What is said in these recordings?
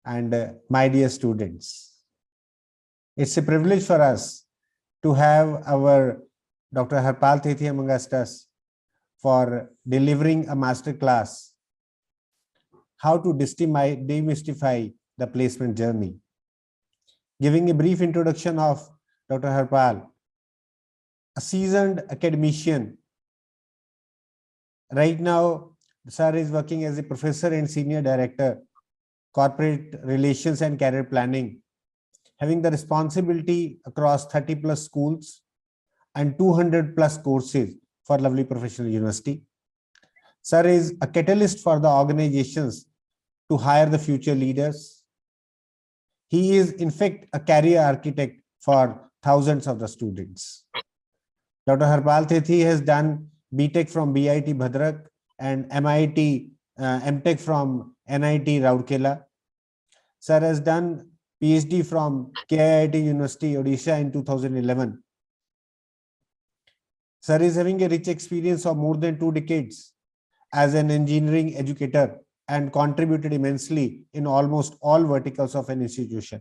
and my dear students. It's a privilege for us to have our Dr. Harpal Thethi amongst us for delivering a master class, how to demystify the placement journey. Giving a brief introduction of Dr. Harpal, a seasoned academician. Right now, sir is working as a professor and senior director, corporate relations and career planning, having the responsibility across 30 plus schools and 200 plus courses for Lovely Professional University. Sir is a catalyst for the organizations to hire the future leaders. He is, in fact, a career architect for thousands of the students. Dr. Harpal Thethi has done BTech from BIT Bhadrak and MIT, MTech from NIT Rourkela. Sir has done PhD from KIIT University, Odisha in 2011. Sir is having a rich experience of more than 2 decades as an engineering educator and contributed immensely in almost all verticals of an institution.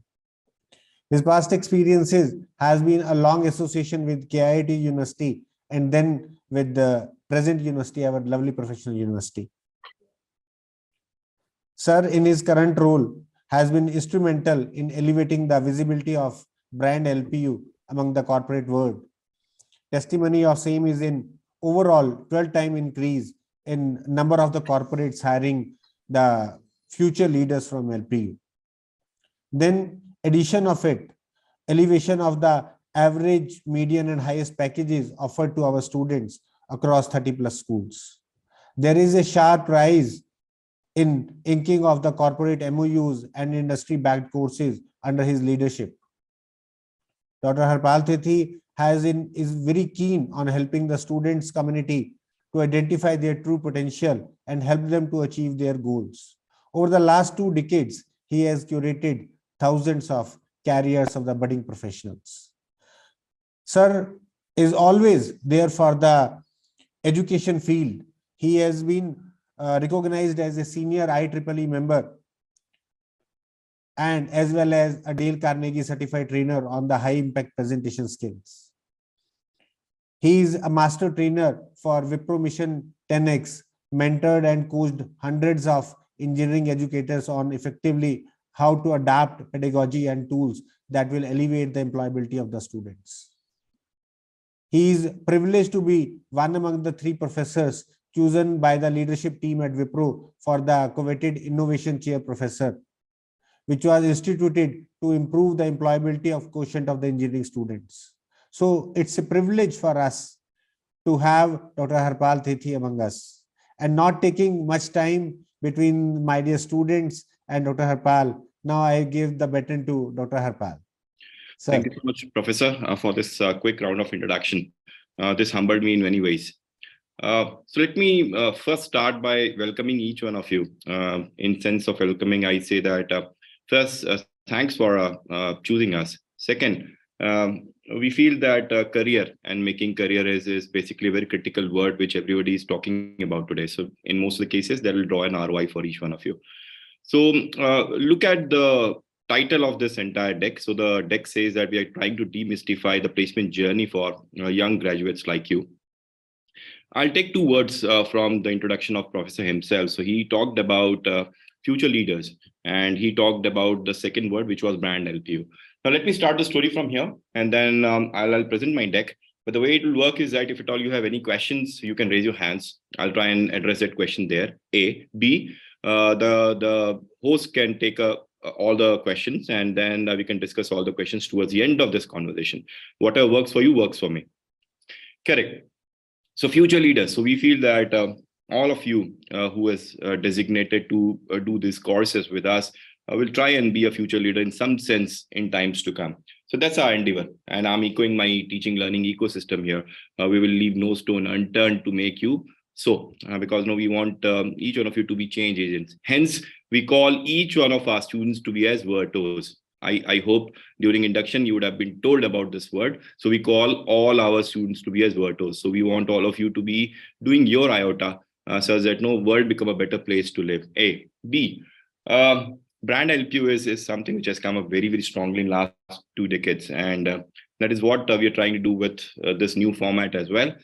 His past experiences has been a long association with KIIT University and then with the present university, our Lovely Professional University. Sir, in his current role, has been instrumental in elevating the visibility of brand LPU among the corporate world. Testimony of same is in overall 12-time increase in number of the corporates hiring the future leaders from LPU. Then addition of it, elevation of the average, median and highest packages offered to our students across 30 plus schools. There is a sharp rise in inking of the corporate MOUs and industry-backed courses under his leadership. Dr. Harpal Thethi is very keen on helping the students community to identify their true potential and help them to achieve their goals. Over the last 2 decades, he has curated thousands of careers of the budding professionals. Sir is always there for the education field. He has been recognized as a senior IEEE member and as well as a Dale Carnegie certified trainer on the high impact presentation skills. He is a master trainer for Wipro Mission 10X, mentored and coached hundreds of engineering educators on effectively how to adapt pedagogy and tools that will elevate the employability of the students. He is privileged to be one among the 3 professors chosen by the leadership team at Wipro for the coveted Innovation Chair Professor, which was instituted to improve the employability of quotient of the engineering students. So it's a privilege for us to have Dr. Harpal Thethi among us, and not taking much time between my dear students and Dr. Harpal. Now I give the baton to Dr. Harpal. Sir. Thank you so much, Professor, for this quick round of introduction. This humbled me in many ways. So let me first start by welcoming each one of you. In sense of welcoming, I say that first, thanks for choosing us. Second, we feel that career and making career is basically a very critical word which everybody is talking about today. So in most of the cases, that will draw an ROI for each one of you. So look at the title of this entire deck. So the deck says that we are trying to demystify the placement journey for young graduates like you. I'll take 2 words from the introduction of Professor himself. So he talked about future leaders, and he talked about the second word, which was brand LPU. Now let me start the story from here, and then I'll present my deck. But the way it will work is that if at all you have any questions, you can raise your hands. I'll try and address that question there. A. B. The host can take all the questions, and then we can discuss all the questions towards the end of this conversation. Whatever works for you works for me. Correct. So future leaders. So we feel that all of you who is designated to do these courses with us will try and be a future leader in some sense in times to come. So that's our endeavor. And I'm echoing my teaching learning ecosystem here. We will leave no stone unturned to make you so, because now we want each one of you to be change agents. Hence, we call each one of our students to be as virtuos. I hope during induction you would have been told about this word. So we call all our students to be as virtuos. So we want all of you to be doing your iota so that no world become a better place to live. A. B. brand LPU is something which has come up very, very strongly in last 2 decades. And that is what we are trying to do with this new format as well,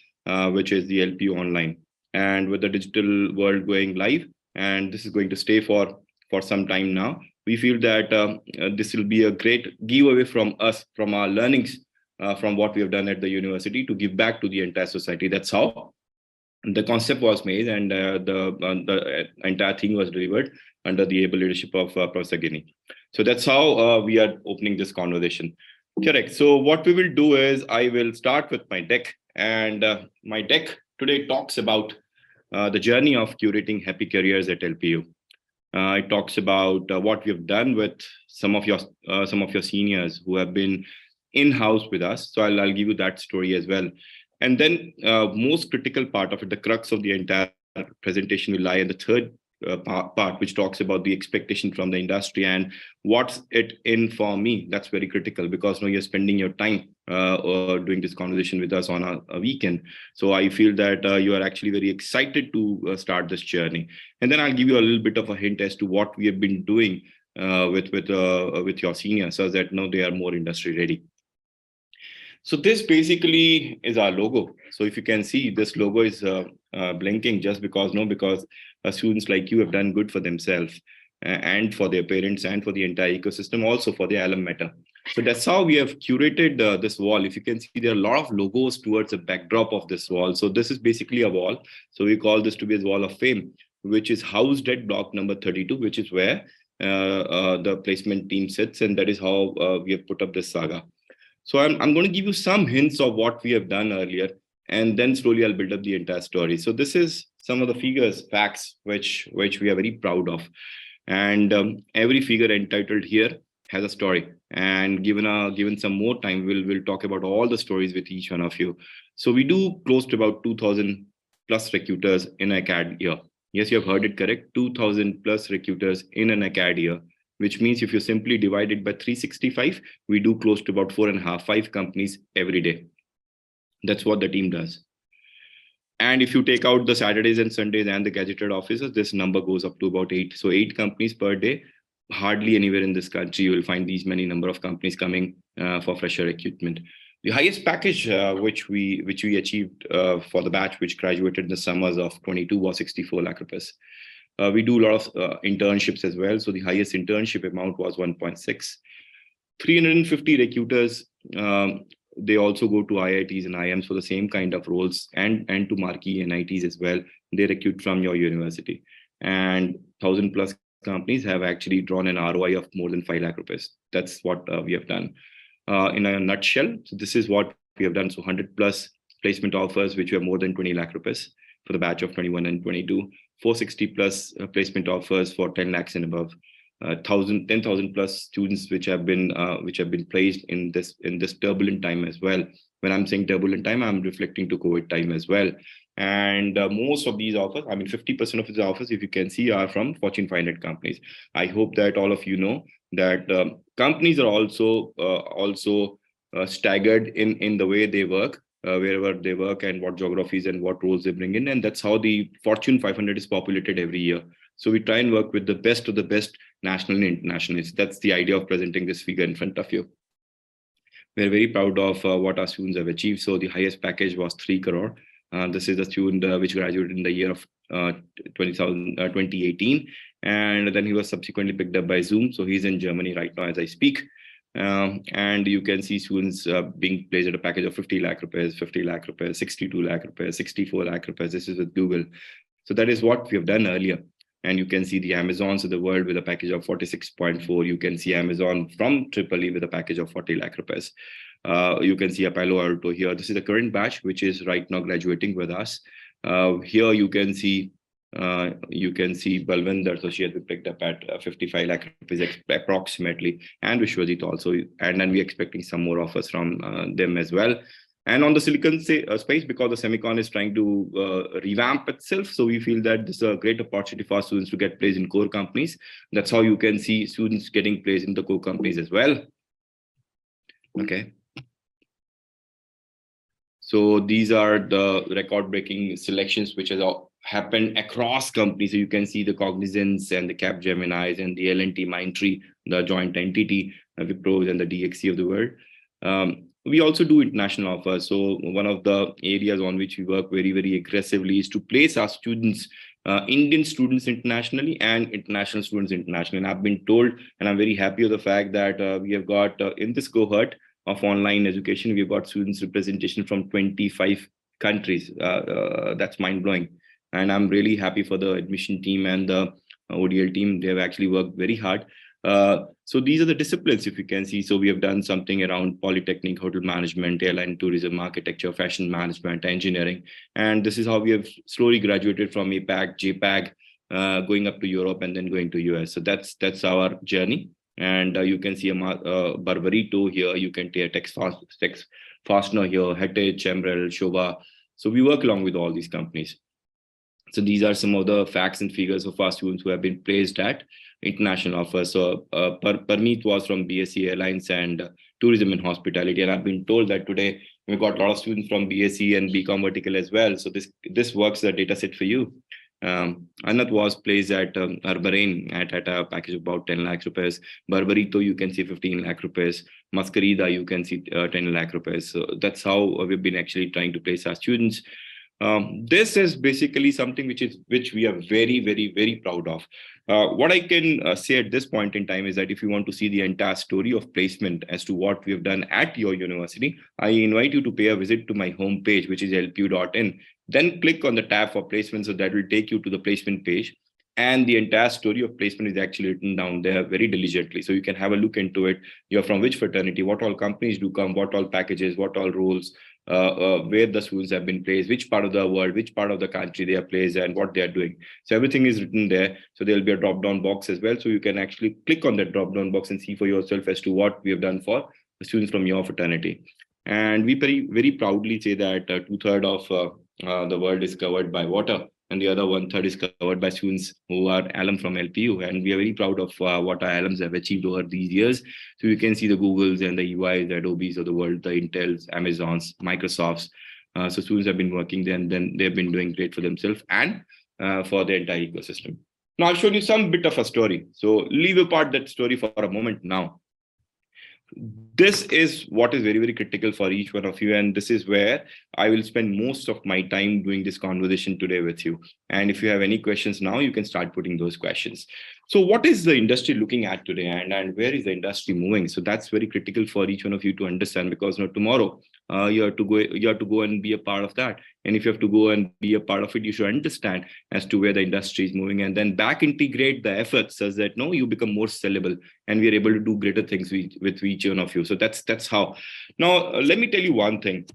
which is the LPU online. And with the digital world going live, and this is going to stay for some time now, we feel that this will be a great giveaway from us, from our learnings, from what we have done at the university, to give back to the entire society. That's how the concept was made, and the entire thing was delivered under the able leadership of Professor Guinea. So that's how we are opening this conversation. Correct. So what we will do is I will start with my deck, and my deck today talks about the journey of curating happy careers at LPU. It talks about what we have done with some of your seniors who have been in-house with us. So I'll give you that story as well. And then most critical part of it, the crux of the entire presentation will lie in the third part, which talks about the expectation from the industry and what's it in for me. That's very critical, because now you're spending your time doing this conversation with us on a weekend. So I feel that you are actually very excited to start this journey. And then I'll give you a little bit of a hint as to what we have been doing with your seniors, so that now they are more industry ready. So this basically is our logo. So if you can see, this logo is blinking just because students like you have done good for themselves and for their parents and for the entire ecosystem, also for the alum matter. So that's how we have curated this wall. If you can see, there are a lot of logos towards the backdrop of this wall. So this is basically a wall. So we call this to be a wall of fame, which is housed at block number 32, which is where the placement team sits. And that is how we have put up this saga. So I'm going to give you some hints of what we have done earlier, and then slowly I'll build up the entire story. So this is some of the figures, facts, which we are very proud of. And every figure entitled here has a story. And given some more time, we'll talk about all the stories with each one of you. So we do close to about 2,000 plus recruiters in an acad year. Yes, you have heard it correct. 2,000 plus recruiters in an acad year, which means if you simply divide it by 365, we do close to about 4.5-5 companies every day. That's what the team does. And if you take out the Saturdays and Sundays and the gadgeted officers, this number goes up to about 8. So 8 companies per day. Hardly anywhere in this country you will find these many number of companies coming for fresher recruitment. The highest package which we achieved for the batch which graduated in the summers of 22 was 64 lakh rupees. We do a lot of internships as well. So the highest internship amount was 1.6. 350 recruiters, they also go to IITs and IIMs for the same kind of roles, and to marquee NITs as well. They recruit from your university. And 1,000 plus companies have actually drawn an ROI of more than 5 lakh rupees. That's what we have done. In a nutshell, so this is what we have done. So 100 plus placement offers, which were more than 20 lakh rupees for the batch of 21 and 22. 460 plus placement offers for 10 lakhs and above. 10,000 plus students which have been placed in this turbulent time as well. When I'm saying turbulent time, I'm reflecting to COVID time as well. And most of these offers, I mean 50% of these offers, if you can see, are from Fortune 500 companies. I hope that all of you know that companies are also staggered in the way they work. Wherever they work and what geographies and what roles they bring in. And that's how the Fortune 500 is populated every year. So we try and work with the best of the best national and internationals. That's the idea of presenting this figure in front of you. We're very proud of what our students have achieved. So the highest package was 3 crore. This is a student which graduated in the year of 2018. And then he was subsequently picked up by Zoom. So he's in Germany right now as I speak. And you can see students being placed at a package of 50 lakh rupees, 50 lakh rupees, 62 lakh rupees, 64 lakh rupees. This is with Google. So that is what we have done earlier. And you can see the Amazons of the world with a package of 46.4. You can see Amazon from Tripoli with a package of 40 lakh rupees. You can see a Palo Alto here. This is the current batch, which is right now graduating with us. Here you can see Balwinder, so she has been picked up at 55 lakh rupees approximately, and Vishwajit also, and then we're expecting some more offers from them as well. And on the silicon space, because the semicon is trying to revamp itself, so we feel that this is a great opportunity for students to get placed in core companies. That's how you can see students getting placed in the core companies as well. Okay. So these are the record-breaking selections which has happened across companies. So you can see the Cognizance and the Capgeminis and the L&T Mindtree, the joint entity, Wipros and the DXC of the world. We also do international offers. So one of the areas on which we work very, very aggressively is to place our students, Indian students internationally and international students internationally. And I've been told, and I'm very happy of the fact that we have got in this cohort of online education, we've got students representation from 25 countries. That's mind blowing. And I'm really happy for the admission team and the ODL team. They have actually worked very hard. So these are the disciplines, if you can see. So we have done something around polytechnic, hotel management, airline tourism, architecture, fashion management, engineering. And this is how we have slowly graduated from APAC, JPAC, going up to Europe and then going to US. So that's our journey. And you can see a Barbarito here. You can take a text fastener here, Hettich, Emerald, Shoba. So we work along with all these companies. So these are some of the facts and figures of our students who have been placed at international offers. So Parmeet was from BSc Airlines and Tourism and Hospitality. And I've been told that today we've got a lot of students from BSc and BCom vertical as well. So this works as a data set for you. Anat was placed at Arbarain at a package of about 10 lakh rupees. Barbarito, you can see 15 lakh rupees. Mascarida, you can see 10 lakh rupees. So that's how we've been actually trying to place our students. This is basically something which we are very, very, very proud of. What I can say at this point in time is that if you want to see the entire story of placement as to what we have done at your university, I invite you to pay a visit to my homepage, which is lpu.in. Then click on the tab for placement, so that will take you to the placement page. And the entire story of placement is actually written down there very diligently. So you can have a look into it. You're from which fraternity, what all companies do come, what all packages, what all roles, where the students have been placed, which part of the world, which part of the country they are placed, and what they are doing. So everything is written there. So there'll be a drop-down box as well. So you can actually click on that drop-down box and see for yourself as to what we have done for the students from your fraternity. And we very, very proudly say that 2/3 of the world is covered by water, and the other 1/3 is covered by students who are alum from LPU. And we are very proud of what our alums have achieved over these years. So you can see the Googles and the EYs, the Adobes of the world, the Intels, Amazons, Microsofts. So students have been working there, and then they've been doing great for themselves and for the entire ecosystem. Now I've shown you some bit of a story. So leave apart that story for a moment now. This is what is very, very critical for each one of you. And this is where I will spend most of my time doing this conversation today with you. And if you have any questions now, you can start putting those questions. So what is the industry looking at today, and where is the industry moving? So that's very critical for each one of you to understand, because tomorrow you have to go and be a part of that. And if you have to go and be a part of it, you should understand as to where the industry is moving, and then back integrate the efforts such that you become more sellable, and we are able to do greater things with each one of you. So that's how. Now let me tell you one thing.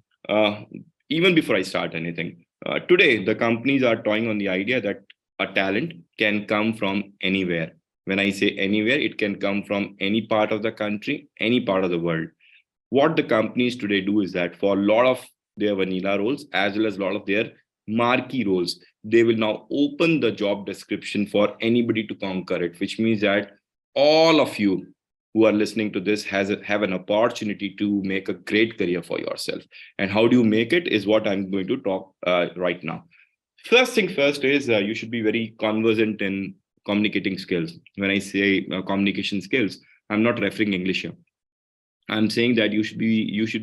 Even before I start anything, today the companies are toying on the idea that a talent can come from anywhere. When I say anywhere, it can come from any part of the country, any part of the world. What the companies today do is that for a lot of their vanilla roles, as well as a lot of their marquee roles, they will now open the job description for anybody to conquer it, which means that all of you who are listening to this have an opportunity to make a great career for yourself. And how do you make it is what I'm going to talk right now. First thing first is you should be very conversant in communicating skills. When I say communication skills, I'm not referring English here. I'm saying that you should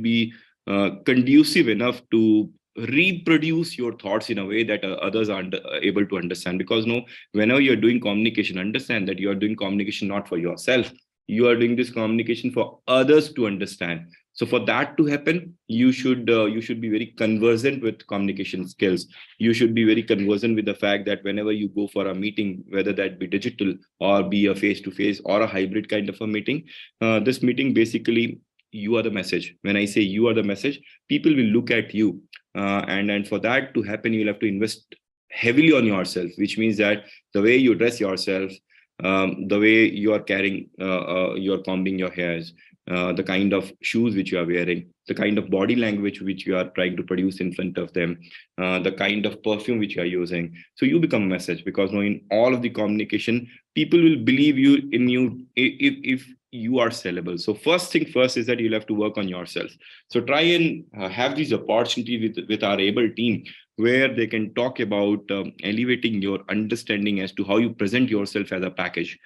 be conducive enough to reproduce your thoughts in a way that others are able to understand. Because whenever you're doing communication, understand that you are doing communication not for yourself. You are doing this communication for others to understand. So for that to happen, you should be very conversant with communication skills. You should be very conversant with the fact that whenever you go for a meeting, whether that be digital or be a face-to-face or a hybrid kind of a meeting, this meeting basically, you are the message. When I say you are the message, people will look at you, and for that to happen, you'll have to invest heavily on yourself, which means that the way you dress yourself, the way you are carrying, you're combing your hairs, the kind of shoes which you are wearing, the kind of body language which you are trying to produce in front of them, the kind of perfume which you are using. So you become a message, because in all of the communication, people will believe you in you if you are sellable. So first thing first is that you'll have to work on yourself. So try and have these opportunities with our able team where they can talk about elevating your understanding as to how you present yourself as a package.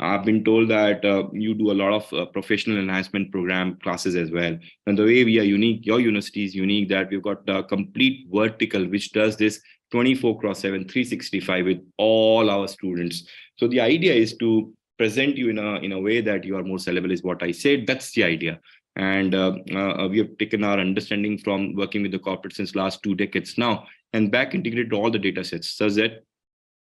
I've been told that you do a lot of professional enhancement program classes as well. And the way we are unique, your university is unique, that we've got a complete vertical which does this 24/7, 365 with all our students. So the idea is to present you in a way that you are more sellable, is what I said. That's the idea. And we have taken our understanding from working with the corporate since last 2 decades now, and back integrated all the data sets such that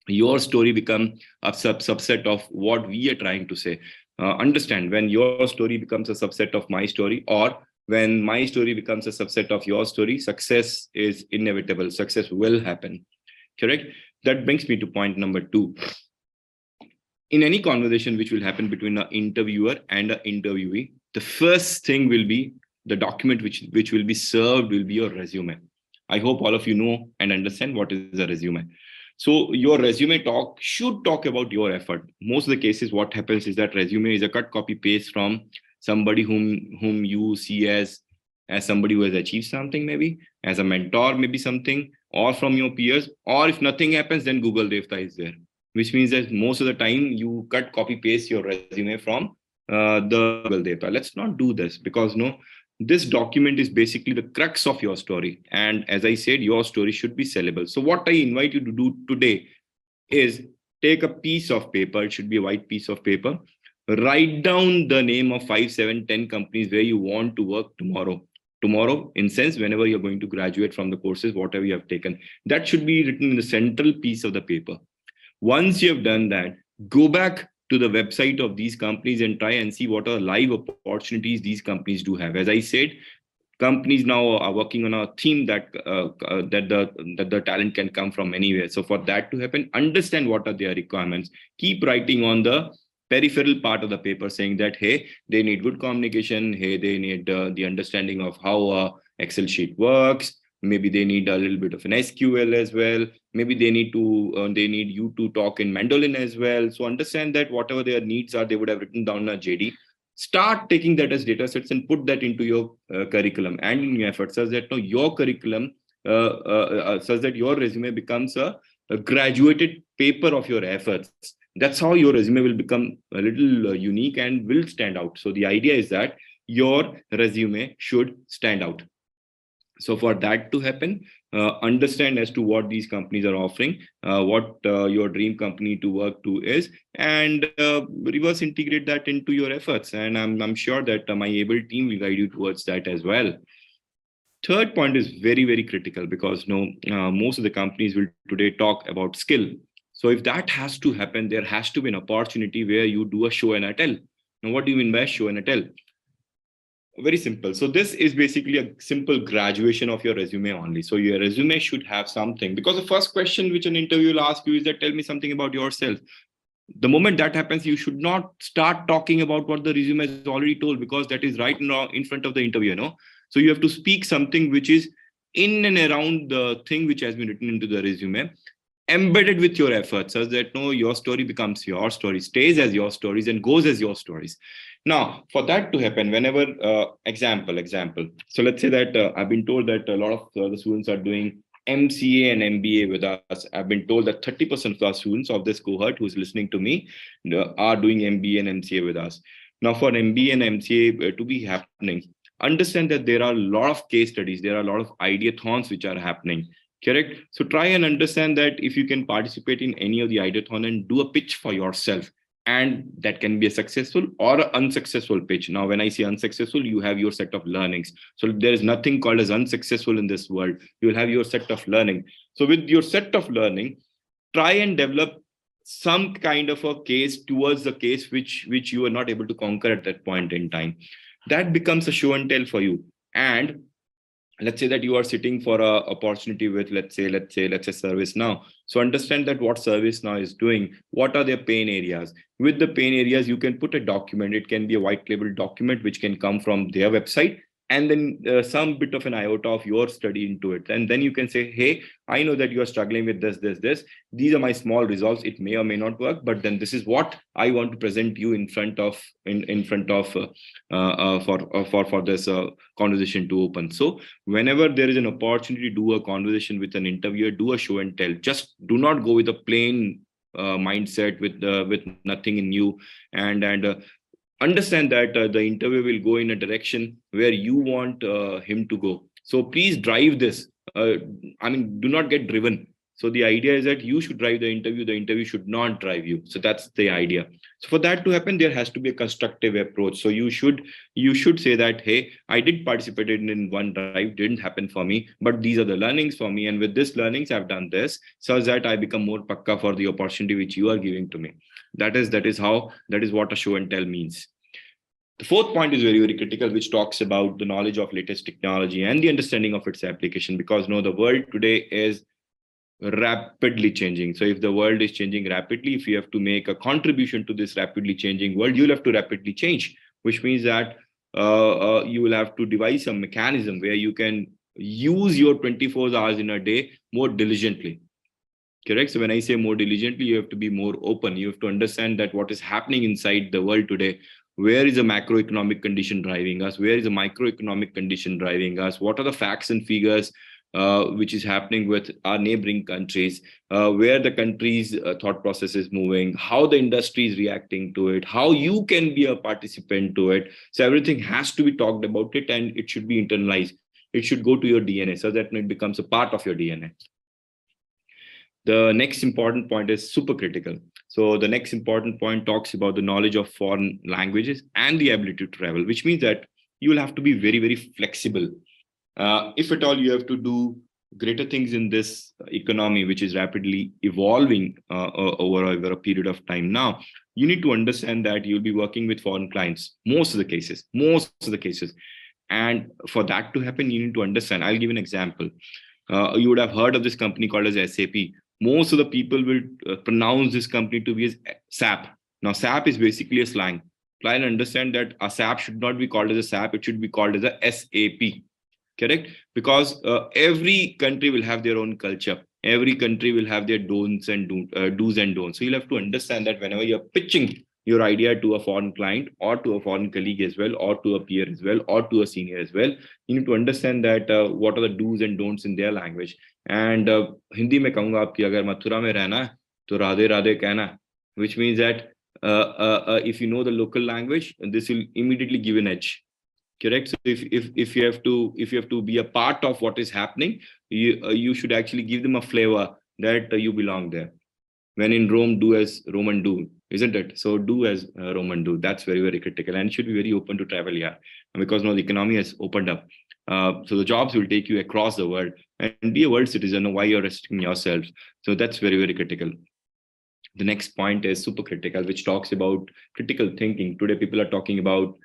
your story become a subset of what we are trying to say. Understand, when your story becomes a subset of my story, or when my story becomes a subset of your story, success is inevitable. Success will happen. Correct? That brings me to point number 2. In any conversation which will happen between an interviewer and an interviewee, the first thing will be the document which will be served will be your resume. I hope all of you know and understand what is a resume. So your resume should talk about your effort. Most of the cases, what happens is that resume is a cut, copy, paste from somebody whom you see as somebody who has achieved something, maybe as a mentor, maybe something, or from your peers. Or if nothing happens, then Google Devta is there, which means that most of the time you cut, copy, paste your resume from the Google Devta. Let's not do this, because no, this document is basically the crux of your story. And as I said, your story should be sellable. So what I invite you to do today is take a piece of paper. It should be a white piece of paper. Write down the name of 5, 7, 10 companies where you want to work tomorrow. Tomorrow, in sense, whenever you're going to graduate from the courses, whatever you have taken, that should be written in the central piece of the paper. Once you have done that, go back to the website of these companies and try and see what are live opportunities these companies do have. As I said, companies now are working on a theme that the talent can come from anywhere. So for that to happen, understand what are their requirements. Keep writing on the peripheral part of the paper, saying that, hey, they need good communication. Hey, they need the understanding of how Excel sheet works. Maybe they need a little bit of an SQL as well. Maybe they need you to talk in Mandolin as well. So understand that whatever their needs are, they would have written down a JD. Start taking that as data sets and put that into your curriculum and in your efforts, such that your curriculum, such that your resume becomes a graduated paper of your efforts. That's how your resume will become a little unique and will stand out. So the idea is that your resume should stand out. So for that to happen, understand as to what these companies are offering, what your dream company to work to is, and reverse integrate that into your efforts. And I'm sure that my able team will guide you towards that as well. Third point is very, very critical, because most of the companies will today talk about skill. So if that has to happen, there has to be an opportunity where you do a show and a tell. Now, what do you mean by show and a tell? Very simple. So this is basically a simple graduation of your resume only. So your resume should have something, because the first question which an interview will ask you is that, tell me something about yourself. The moment that happens, you should not start talking about what the resume has already told, because that is right now in front of the interviewer. So you have to speak something which is in and around the thing which has been written into the resume, embedded with your efforts, such that your story becomes your story, stays as your stories, and goes as your stories. Now, for that to happen, whenever example. So let's say that I've been told that a lot of the students are doing MCA and MBA with us. I've been told that 30% of the students of this cohort who's listening to me are doing MBA and MCA with us. Now, for MBA and MCA to be happening, understand that there are a lot of case studies, there are a lot of ideathons which are happening. Correct? So try and understand that if you can participate in any of the ideathon and do a pitch for yourself, and that can be a successful or an unsuccessful pitch. Now, when I say unsuccessful, you have your set of learnings. So there is nothing called as unsuccessful in this world. You will have your set of learning. So with your set of learning, try and develop some kind of a case towards the case which you are not able to conquer at that point in time. That becomes a show and tell for you. And let's say that you are sitting for a opportunity with, let's say ServiceNow. So understand that what ServiceNow is doing, what are their pain areas. With the pain areas, you can put a document. It can be a white label document which can come from their website, and then some bit of an iota of your study into it, and then you can say, hey, I know that you are struggling with this. These are my small results. It may or may not work, but then this is what I want to present you in front of for this conversation to open. So whenever there is an opportunity to do a conversation with an interviewer, do a show and tell. Just do not go with a plain mindset with nothing in you, and understand that the interview will go in a direction where you want him to go. So please drive this. I mean, do not get driven. So the idea is that you should drive the interview should not drive you. So that's the idea. So for that to happen, there has to be a constructive approach. So you should say that, hey, I did participate in one drive, didn't happen for me, but these are the learnings for me, and with this learnings I've done this, so that I become more pakka for the opportunity which you are giving to me. That is what a show and tell means. The fourth point is very, very critical, which talks about the knowledge of latest technology and the understanding of its application, because no, the world today is rapidly changing. So if the world is changing rapidly, if you have to make a contribution to this rapidly changing world, you'll have to rapidly change, which means that you will have to devise a mechanism where you can use your 24 hours in a day more diligently. Correct. So when I say more diligently, you have to be more open. You have to understand that what is happening inside the world today. Where is a macroeconomic condition driving us? Where is a microeconomic condition driving us? What are the facts and figures which is happening with our neighboring countries? Where the country's thought process is moving? How the industry is reacting to it? How you can be a participant to it? So everything has to be talked about it, and it should be internalized. It should go to your DNA so that it becomes a part of your DNA. The next important point is super critical. So the next important point talks about the knowledge of foreign languages and the ability to travel, which means that you will have to be very, very flexible. If at all you have to do greater things in this economy, which is rapidly evolving over a period of time now, you need to understand that you'll be working with foreign clients, most of the cases. And for that to happen, you need to understand. I'll give an example. You would have heard of this company called as SAP. Most of the people will pronounce this company to be as SAP. Now, SAP is basically a slang. Client understand that a SAP should not be called as a SAP. It should be called as a SAP. Correct? Because every country will have their own culture. Every country will have their do's and don'ts. So you'll have to understand that whenever you're pitching your idea to a foreign client or to a foreign colleague as well, or to a peer as well, or to a senior as well, you need to understand that what are the do's and don'ts in their language. And Hindi में कहूँगा आपकी अगर मथुरा में रहना है तो राधे राधे कहना, which means that if you know the local language, this will immediately give an edge. Correct. So if you have to be a part of what is happening, you should actually give them a flavor that you belong there. When in Rome, do as Roman do, isn't it? So do as Roman do. That's very, very critical, and should be very open to travel. Yeah, because now the economy has opened up. So the jobs will take you across the world, and be a world citizen. Why you're restricting yourself? So that's very, very critical. The next point is super critical, which talks about critical thinking. Today, people are talking about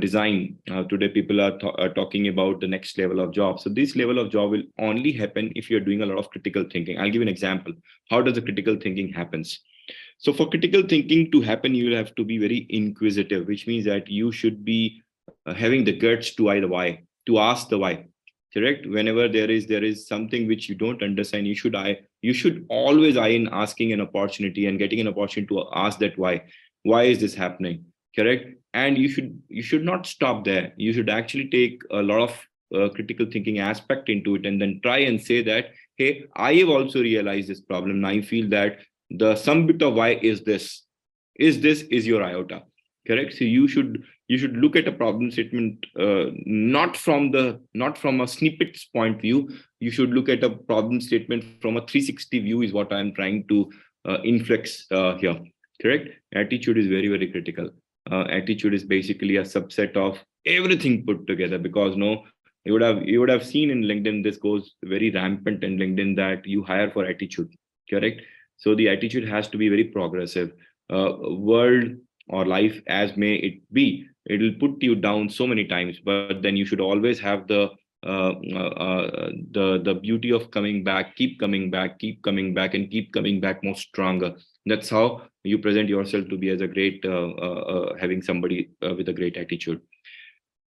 design. Today, people are talking about the next level of job. So this level of job will only happen if you're doing a lot of critical thinking. I'll give an example. How does the critical thinking happens? So for critical thinking to happen, you will have to be very inquisitive, which means that you should be having the guts to to ask the why. Correct. Whenever there is something which you don't understand, you should always eye in asking an opportunity and getting an opportunity to ask that why is this happening. Correct. And you should not stop there. You should actually take a lot of critical thinking aspect into it, and then try and say that, hey, I have also realized this problem, and I feel that the some bit of why is your iota. Correct. So you should look at a problem statement not from a snippet's point view. You should look at a problem statement from a 360 view, is what I'm trying to inflex here. Correct. Attitude is very, very critical. Attitude is basically a subset of everything put together, because you would have seen in LinkedIn, this goes very rampant in LinkedIn, that you hire for attitude. Correct. So the attitude has to be very progressive. World or life as may it be, it will put you down so many times, but then you should always have the beauty of coming back, keep coming back, and keep coming back more stronger. That's how you present yourself to be as a great having somebody with a great attitude.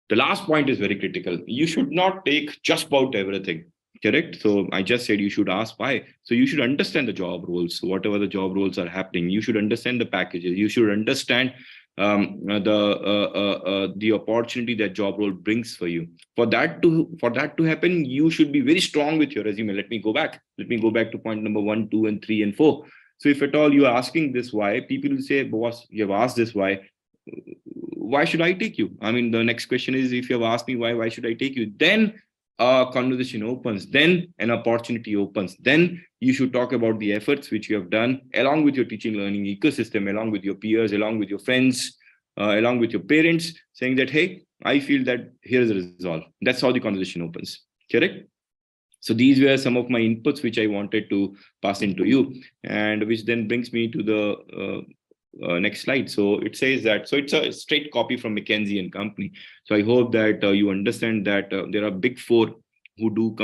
The last point is very critical. You should not take just about everything. Correct. So I just said you should ask why. So you should understand the job roles, whatever the job roles are happening. You should understand the packages. You should understand the opportunity that job role brings for you. For that to happen, you should be very strong with your resume. Let me go back. Let me go back to point number 1, 2, and 3, and 4. So if at all you are asking this why, people will say, boss, you have asked this why should I take you? I mean, the next question is, if you have asked me why should I take you? Then a conversation opens, then an opportunity opens. Then you should talk about the efforts which you have done along with your teaching learning ecosystem, along with your peers, along with your friends, along with your parents, saying that, hey, I feel that here is a resolve. That's how the conversation opens. Correct? So these were some of my inputs which I wanted to pass into you, and which then brings me to the next slide. So it says that, so it's a straight copy from McKinsey and Company. So I hope that you understand that there are big four who do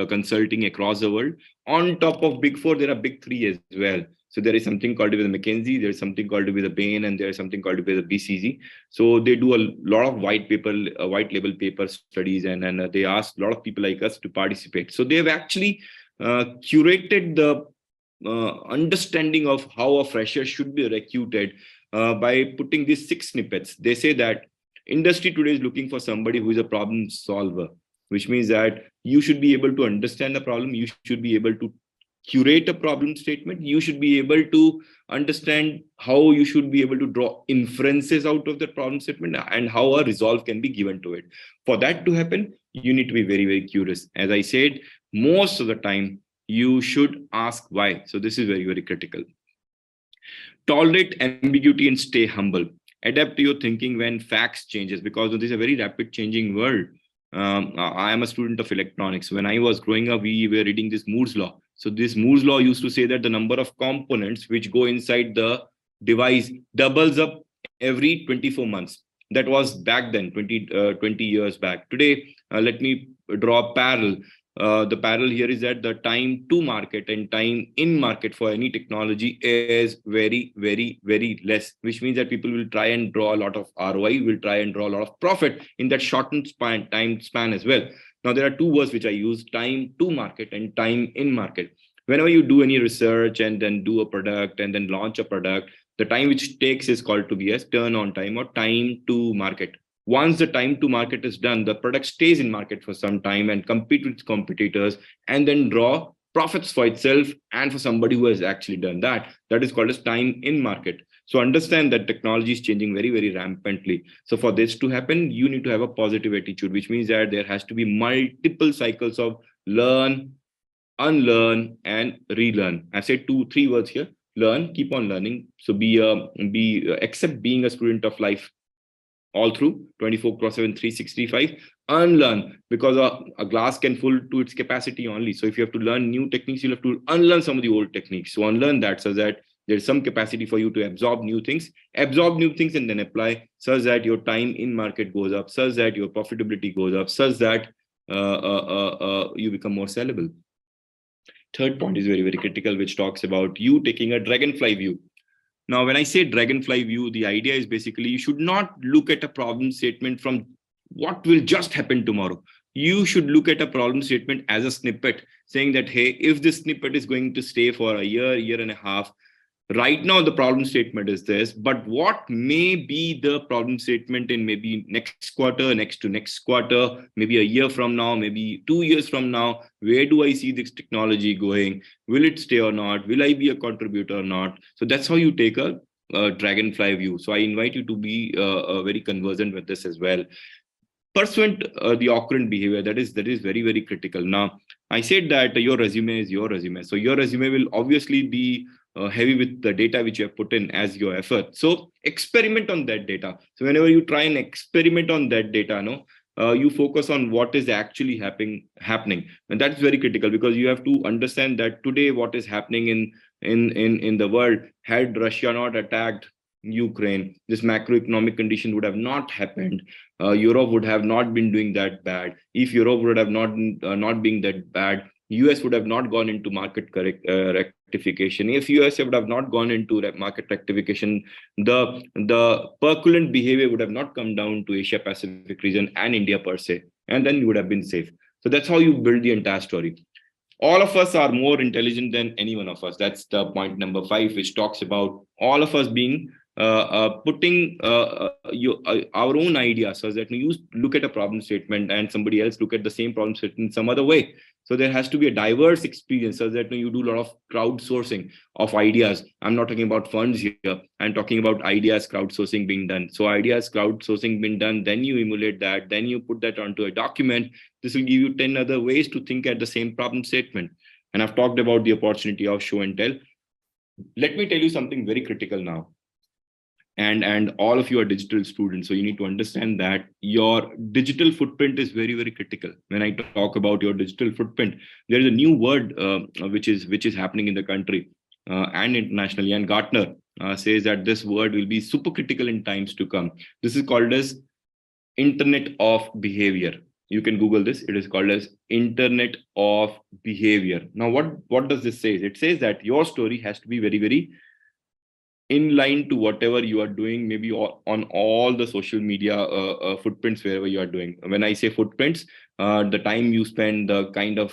consulting across the world. On top of big four, there are big three as well. So there is something called with McKinsey, there's something called with the Bain, and there's something called with the BCG. So they do a lot of white label paper studies, and they ask a lot of people like us to participate. So they've actually curated the understanding of how a fresher should be recruited by putting these 6 snippets. They say that industry today is looking for somebody who is a problem solver, which means that you should be able to understand the problem, you should be able to curate a problem statement, you should be able to understand how you should be able to draw inferences out of the problem statement and how a resolve can be given to it. For that to happen, you need to be very, very curious. As I said, most of the time you should ask why. So this is very, very critical. Tolerate ambiguity and stay humble. Adapt to your thinking when facts changes, because this is a very rapid changing world. I am a student of electronics. When I was growing up, we were reading this Moore's law. So this Moore's law used to say that the number of components which go inside the device doubles up every 24 months. That was back then, 20 years back. Today, let me draw a parallel. The parallel here is that the time to market and time in market for any technology is very, very, very less, which means that people will try and draw a lot of ROI, will try and draw a lot of profit in that shortened time span as well. Now, there are two words which I use: time to market and time in market. Whenever you do any research and then do a product and then launch a product, the time which takes is called to be as turn on time or time to market. Once the time to market is done, the product stays in market for some time and compete with competitors and then draw profits for itself and for somebody who has actually done that. That is called as time in market. So understand that technology is changing very, very rampantly. So for this to happen, you need to have a positive attitude, which means that there has to be multiple cycles of learn, unlearn, and relearn. I said 3 words here: learn, keep on learning. So accept being a student of life all through 24/7, 365. Unlearn, because a glass can full to its capacity only. So if you have to learn new techniques, you'll have to unlearn some of the old techniques. So unlearn that, so that there's some capacity for you to absorb new things, and then apply, such that your time in market goes up, such that your profitability goes up, such that you become more sellable. Third point is very, very critical, which talks about you taking a dragonfly view. Now, when I say dragonfly view, the idea is basically you should not look at a problem statement from what will just happen tomorrow. You should look at a problem statement as a snippet, saying that, hey, if this snippet is going to stay for a year and a half, right now the problem statement is this, but what may be the problem statement in maybe next quarter, next to next quarter, maybe a year from now, maybe 2 years from now? Where do I see this technology going? Will it stay or not? Will I be a contributor or not? So that's how you take a dragonfly view. So I invite you to be very conversant with this as well. Pursuant the occurrent behavior, that is very, very critical. Now, I said that your resume is your resume. So your resume will obviously be heavy with the data which you have put in as your effort. So experiment on that data. So whenever you try and experiment on that data, you focus on what is actually happening, and that's very critical, because you have to understand that today what is happening in the world, had Russia not attacked Ukraine, this macroeconomic condition would have not happened. Europe would have not been doing that bad. If Europe would have not been that bad, US would have not gone into market rectification. If USA would have not gone into market rectification, the percolent behavior would have not come down to Asia Pacific region and India per se, and then you would have been safe. So that's how you build the entire story. All of us are more intelligent than any one of us. That's the point number 5, which talks about all of us being putting our own ideas, so that you look at a problem statement and somebody else look at the same problem statement in some other way. So there has to be a diverse experience, so that you do a lot of crowdsourcing of ideas. I'm not talking about funds here. I'm talking about ideas crowdsourcing being done. So ideas crowdsourcing being done, then you emulate that, then you put that onto a document. This will give you 10 other ways to think at the same problem statement. And I've talked about the opportunity of show and tell. Let me tell you something very critical now. And all of you are digital students, so you need to understand that your digital footprint is very, very critical. When I talk about your digital footprint, there is a new word which is happening in the country and internationally, and Gartner says that this word will be super critical in times to come. This is called as Internet of Behavior. You can Google this. It is called as Internet of Behavior. Now, what does this say? It says that your story has to be very, very in line to whatever you are doing, maybe on all the social media footprints, wherever you are doing. When I say footprints, the time you spend, the kind of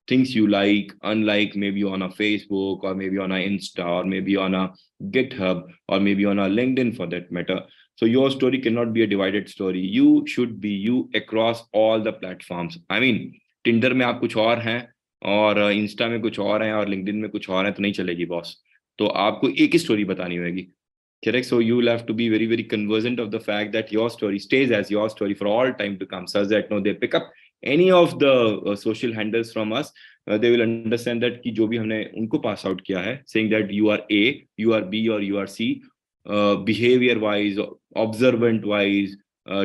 things you like, unlike, maybe on a Facebook, or maybe on a Insta, or maybe on a GitHub, or maybe on a LinkedIn for that matter. So your story cannot be a divided story. You should be you across all the platforms. I mean, Tinder में आप कुछ और हैं, और Insta में कुछ और हैं, और लिंक्डइन में कुछ और हैं, तो नहीं चलेगी बॉस. तो आपको एक ही स्टोरी बतानी होगी. Correct? So you will have to be very, very conversant of the fact that your story stays as your story for all time to come, such that they pick up any of the social handles from us, they will understand that कि जो भी हमने उनको pass out किया है, saying that you are A, you are B, or you are C, behavior wise, observant wise,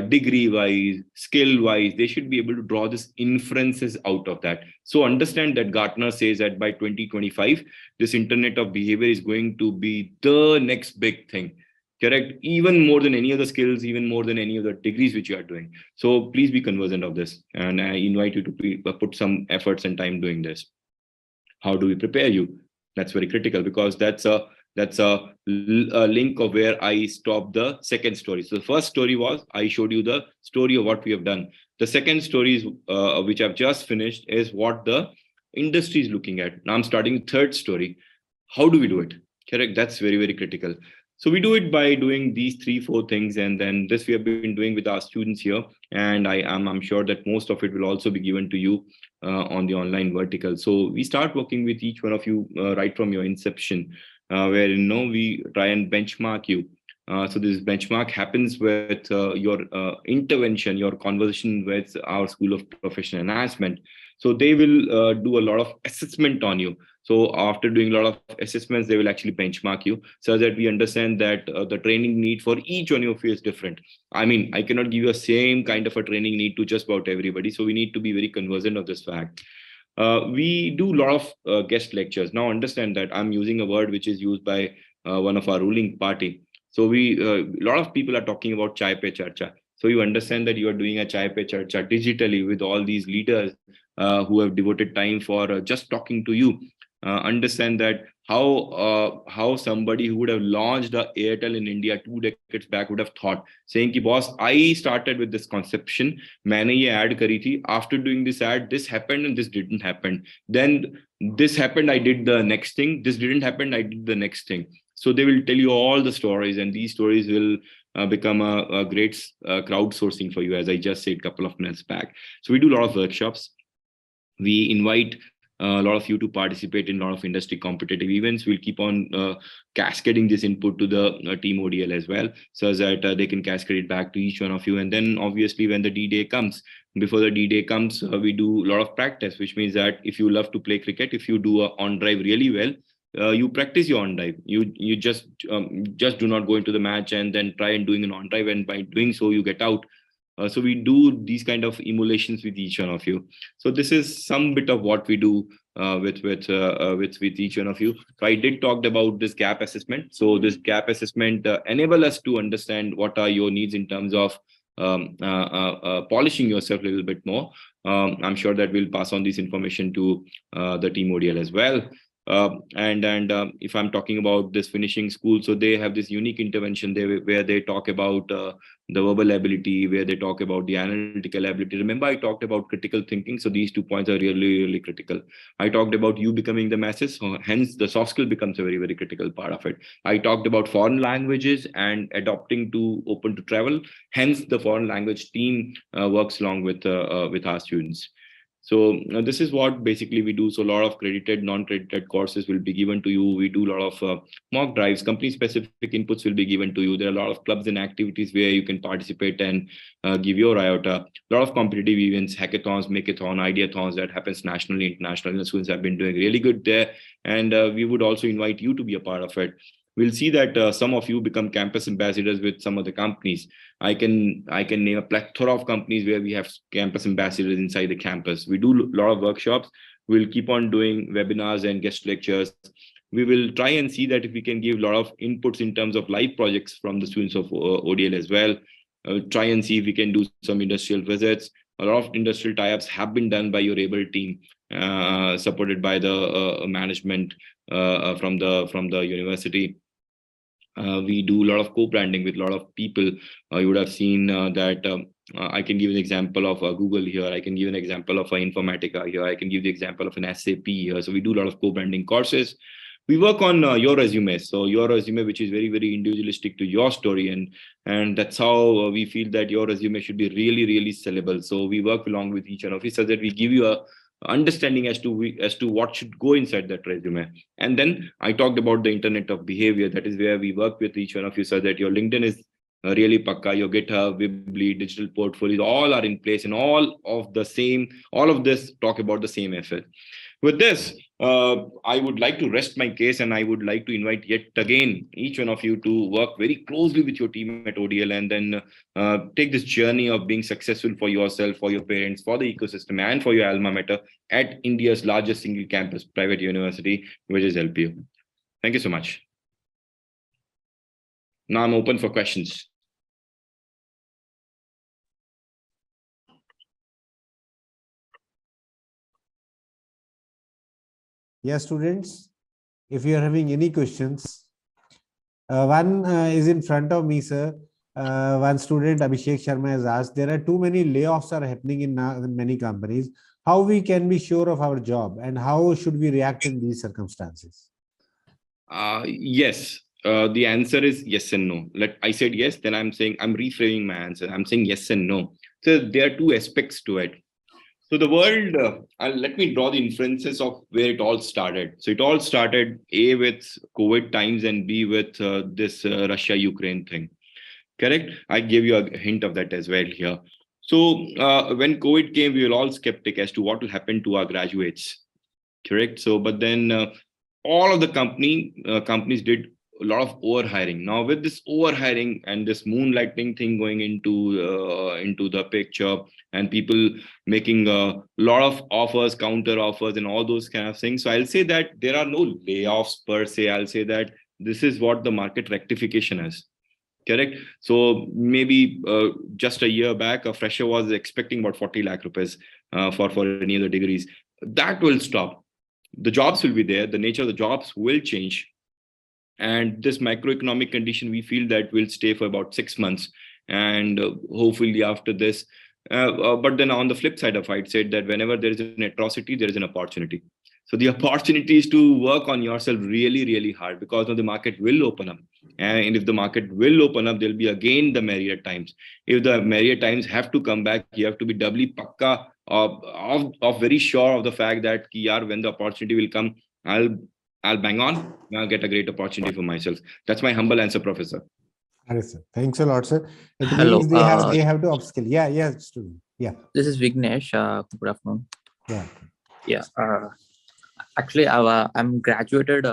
degree wise, skill wise, they should be able to draw this inferences out of that. So understand that Gartner says that by 2025, this Internet of Behavior is going to be the next big thing. Correct? Even more than any other skills, even more than any other degrees which you are doing. So please be conversant of this, and I invite you to put some efforts and time doing this. How do we prepare you? That's very critical, because that's a link of where I stopped the second story. So the first story was I showed you the story of what we have done. The second story is which I've just finished is what the industry is looking at. Now I'm starting the third story. How do we do it? Correct? That's very, very critical. So we do it by doing these 3-4 things, and then this we have been doing with our students here, and I'm sure that most of it will also be given to you on the online vertical. So we start working with each one of you right from your inception, where we try and benchmark you. So this benchmark happens with your intervention, your conversation with our School of Professional Enhancement. So they will do a lot of assessment on you. So after doing a lot of assessments, they will actually benchmark you, so that we understand that the training need for each one of you is different. I mean, I cannot give you a same kind of a training need to just about everybody. So we need to be very conversant of this fact. We do a lot of guest lectures. Now understand that I'm using a word which is used by one of our ruling party. So a lot of people are talking about chai pe charcha. So you understand that you are doing a chai pe charcha digitally with all these leaders who have devoted time for just talking to you. Understand that how somebody who would have launched the Airtel in India 2 decades back would have thought, saying ki boss, I started with this conception, मैंने ये ad करी थी, after doing this ad, this happened and this didn't happen, then this happened, I did the next thing, this didn't happen, I did the next thing. So they will tell you all the stories, and these stories will become a great crowdsourcing for you, as I just said a couple of minutes back. So we do a lot of workshops. We invite a lot of you to participate in a lot of industry competitive events. We'll keep on cascading this input to the team ODL as well, so that they can cascade it back to each one of you. And then obviously when the D-Day comes, before the D-Day comes, we do a lot of practice, which means that if you love to play cricket, if you do a on drive really well, you practice your on drive. You just do not go into the match and then try and doing an on drive, and by doing so you get out. So we do these kind of emulations with each one of you. So this is some bit of what we do with each one of you. So I did talk about this gap assessment. So this gap assessment enable us to understand what are your needs in terms of polishing yourself a little bit more. I'm sure that we'll pass on this information to the team ODL as well. And if I'm talking about this finishing school, so they have this unique intervention there where they talk about the verbal ability, where they talk about the analytical ability. Remember, I talked about critical thinking. So these 2 points are really, really critical. I talked about you becoming the masses. So hence, the soft skill becomes a very, very critical part of it. I talked about foreign languages and adopting to open to travel. Hence, the foreign language team works along with our students. So this is what basically we do. So a lot of credited, non-credited courses will be given to you. We do a lot of mock drives, company-specific inputs will be given to you. There are a lot of clubs and activities where you can participate and give your iota. A lot of competitive events, hackathons, makeathon, ideathons that happens nationally, internationally. The students have been doing really good there, and we would also invite you to be a part of it. We'll see that some of you become campus ambassadors with some of the companies. I can name a plethora of companies where we have campus ambassadors inside the campus. We do a lot of workshops. We'll keep on doing webinars and guest lectures. We will try and see that if we can give a lot of inputs in terms of live projects from the students of ODL as well. Try and see if we can do some industrial visits. A lot of industrial tie-ups have been done by your able team, supported by the management from the university. We do a lot of co-branding with a lot of people. You would have seen that I can give an example of Google here. I can give an example of Informatica here. I can give the example of an SAP here. So we do a lot of co-branding courses. We work on your resume. So your resume, which is very, very individualistic to your story. And that's how we feel that your resume should be really, really sellable. So we work along with each one of you so that we give you a understanding as to what should go inside that resume. And then I talked about the internet of behavior. That is where we work with each one of you so that your LinkedIn is really pakka, your GitHub, Weebly, digital portfolios, all are in place, and all of this talk about the same effort. With this, I would like to rest my case, and I would like to invite yet again each one of you to work very closely with your team at ODL, and then take this journey of being successful for yourself, for your parents, for the ecosystem, and for your alma mater at India's largest single campus private university, which is LPU. Thank you so much. Now I'm open for questions. Yes, students, if you are having any questions, one is in front of me, sir. One student, Abhishek Sharma, has asked, there are too many layoffs are happening in many companies. How we can be sure of our job, and how should we react in these circumstances? Yes. The answer is yes and no. I said yes, then I'm saying I'm reframing my answer. I'm saying yes and no. So there are two aspects to it. So the world, let me draw the inferences of where it all started. So it all started A, with COVID times, and B, with this Russia-Ukraine thing. Correct? I gave you a hint of that as well here. So when COVID came, we were all skeptic as to what will happen to our graduates. Correct? So, but then all of the companies did a lot of overhiring. Now with this overhiring and this moonlighting thing going into the picture, and people making a lot of offers, counter offers, and all those kind of things, so I'll say that there are no layoffs per se. I'll say that this is what the market rectification is. Correct. So maybe just a year back, a fresher was expecting about 40 lakh rupees for any of the degrees. That will stop. The jobs will be there. The nature of the jobs will change. And this macroeconomic condition, we feel that will stay for about 6 months. And hopefully after this, but then on the flip side of it, said that whenever there is an atrocity, there is an opportunity. So the opportunity is to work on yourself really, really hard, because now the market will open up. And if the market will open up, there'll be again the merrier times. If the merrier times have to come back, you have to be doubly pakka of very sure of the fact that when the opportunity will come, I'll bang on and I'll get a great opportunity for myself. That's my humble answer, Professor. Sir. Thanks a lot, sir. It Hello, means they have to upskill. Yeah, student. Yeah. This is Vignesh. Good afternoon. Yeah. Actually, I'm graduated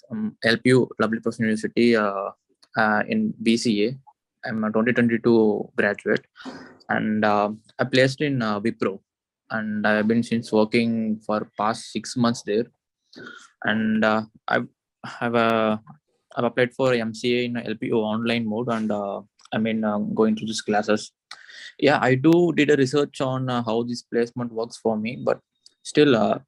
from LPU, Lovely Person University, in BCA. I'm a 2022 graduate, and I placed in Wipro, and I've been since working for past 6 months there, and I've applied for MCA in LPU online mode, and going through these classes. Yeah, I did a research on how this placement works for me, but still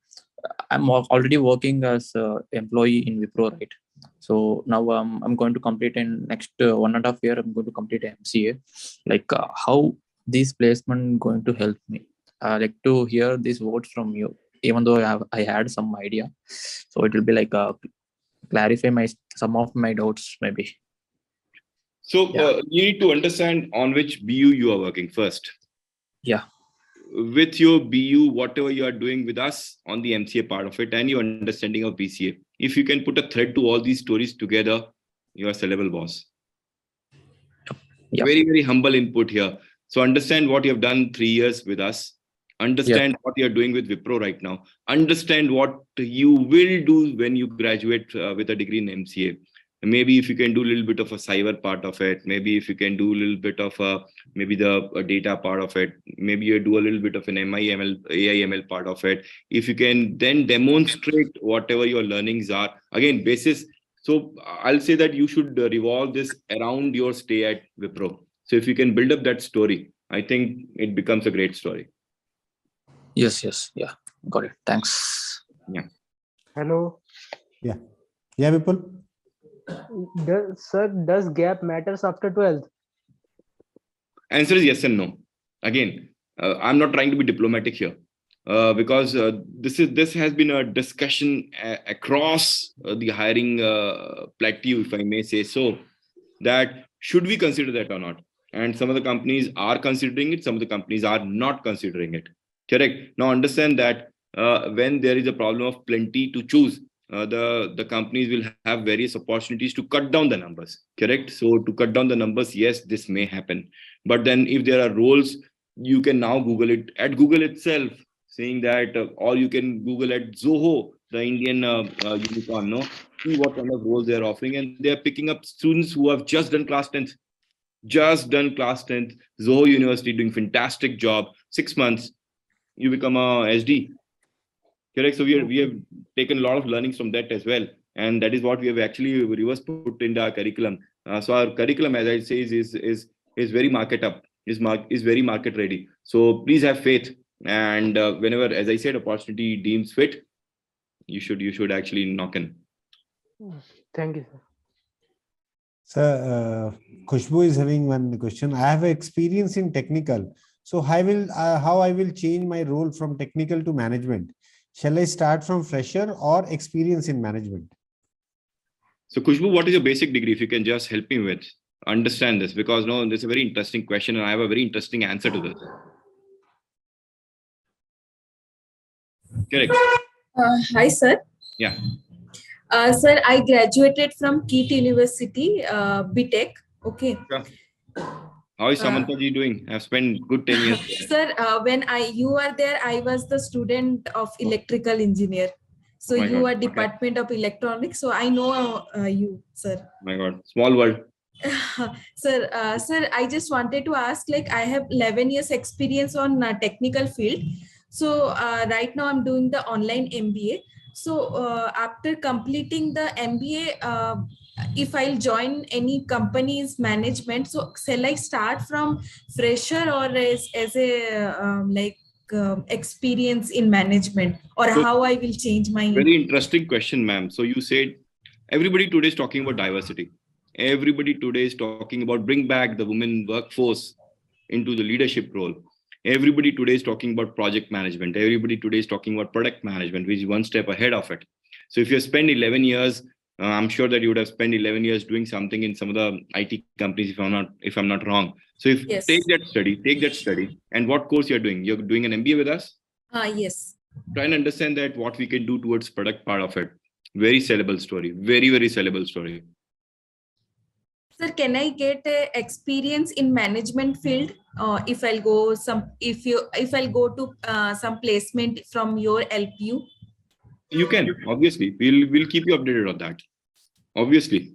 I'm already working as an employee in Wipro, right? So now I'm going to complete in next 1.5 year. I'm going to complete MCA. Like how this placement going to help me? I like to hear these words from you, even though I had some idea. So it will be like clarify some of my doubts maybe. So Yeah. you need to understand on which BU you are working first. Yeah. With your BU, whatever you are doing with us on the MCA part of it and your understanding of BCA, if you can put a thread to all these stories together, you are sellable boss. Yep. Very, very humble input here. So understand what you have done 3 years with us. Understand what you're doing with Wipro right now. Understand what you will do when you graduate with a degree in MCA. Maybe if you can do a little bit of a cyber part of it, maybe if you can do a little bit of maybe the data part of it, maybe you do a little bit of an AI/ML part of it. If you can then demonstrate whatever your learnings are, again, basis. So I'll say that you should revolve this around your stay at Wipro. So if you can build up that story, I think it becomes a great story. Yes. Yeah. Got it. Thanks. Yeah. Hello. Yeah, Vipul. Does gap matters after 12th? Answer is yes and no. Again, I'm not trying to be diplomatic here because this has been a discussion across the hiring plateau, if I may say so, that should we consider that or not? And some of the companies are considering it, some of the companies are not considering it. Correct. Now understand that when there is a problem of plenty to choose, the companies will have various opportunities to cut down the numbers. Correct. So to cut down the numbers, yes, this may happen. But then if there are roles, you can now Google it at Google itself, saying that, or you can Google at Zoho, the Indian unicorn, no? See what kind of roles they're offering, and they're picking up students who have just done class 10th. Zoho University doing fantastic job. 6 months, you become a SD. Correct. So we have taken a lot of learnings from that as well, and that is what we have actually reverse put in our curriculum. So our curriculum, as I say, is very market up, is very market ready. So please have faith, and whenever, as I said, opportunity deems fit, you should actually knock in. Thank you, sir. Sir, Khushbu is having one question. I have experience in technical. So how I will change my role from technical to management? Shall I start from fresher or experience in management? So Khushbu, what is your basic degree? If you can just help me with understand this, because no, this is a very interesting question and I have a very interesting answer to this. Correct. Hi, sir. Yeah. Sir, I graduated from KIT University, BTech. Okay. Sure. How is Samantha ji doing? I've spent good 10 years. Sir, when you are there, I was the student of electrical engineer. So My you God. are Department of Electronics. So I know you, sir. My God, small world. Sir, I just wanted to ask, like, I have 11 years experience on technical field. So right now I'm doing the online MBA. So after completing the MBA, if I'll join any company's management, so shall I start from fresher or as a experience in management, or So, how I will change my... Very interesting question, ma'am. So you said everybody today is talking about diversity. Everybody today is talking about bring back the women workforce into the leadership role. Everybody today is talking about project management. Everybody today is talking about product management, which is one step ahead of it. So if you spend 11 years, I'm sure that you would have spent 11 years doing something in some of the IT companies, if I'm not wrong. So if Yes. take that study, and what course you're doing? You're doing an MBA with us? Yes. Try and understand that what we can do towards product part of it. Very sellable story. Very, very sellable story. Sir, can I get a experience in management field? If I'll go to some placement from your LPU? You can, obviously. We'll keep you updated on that. Obviously.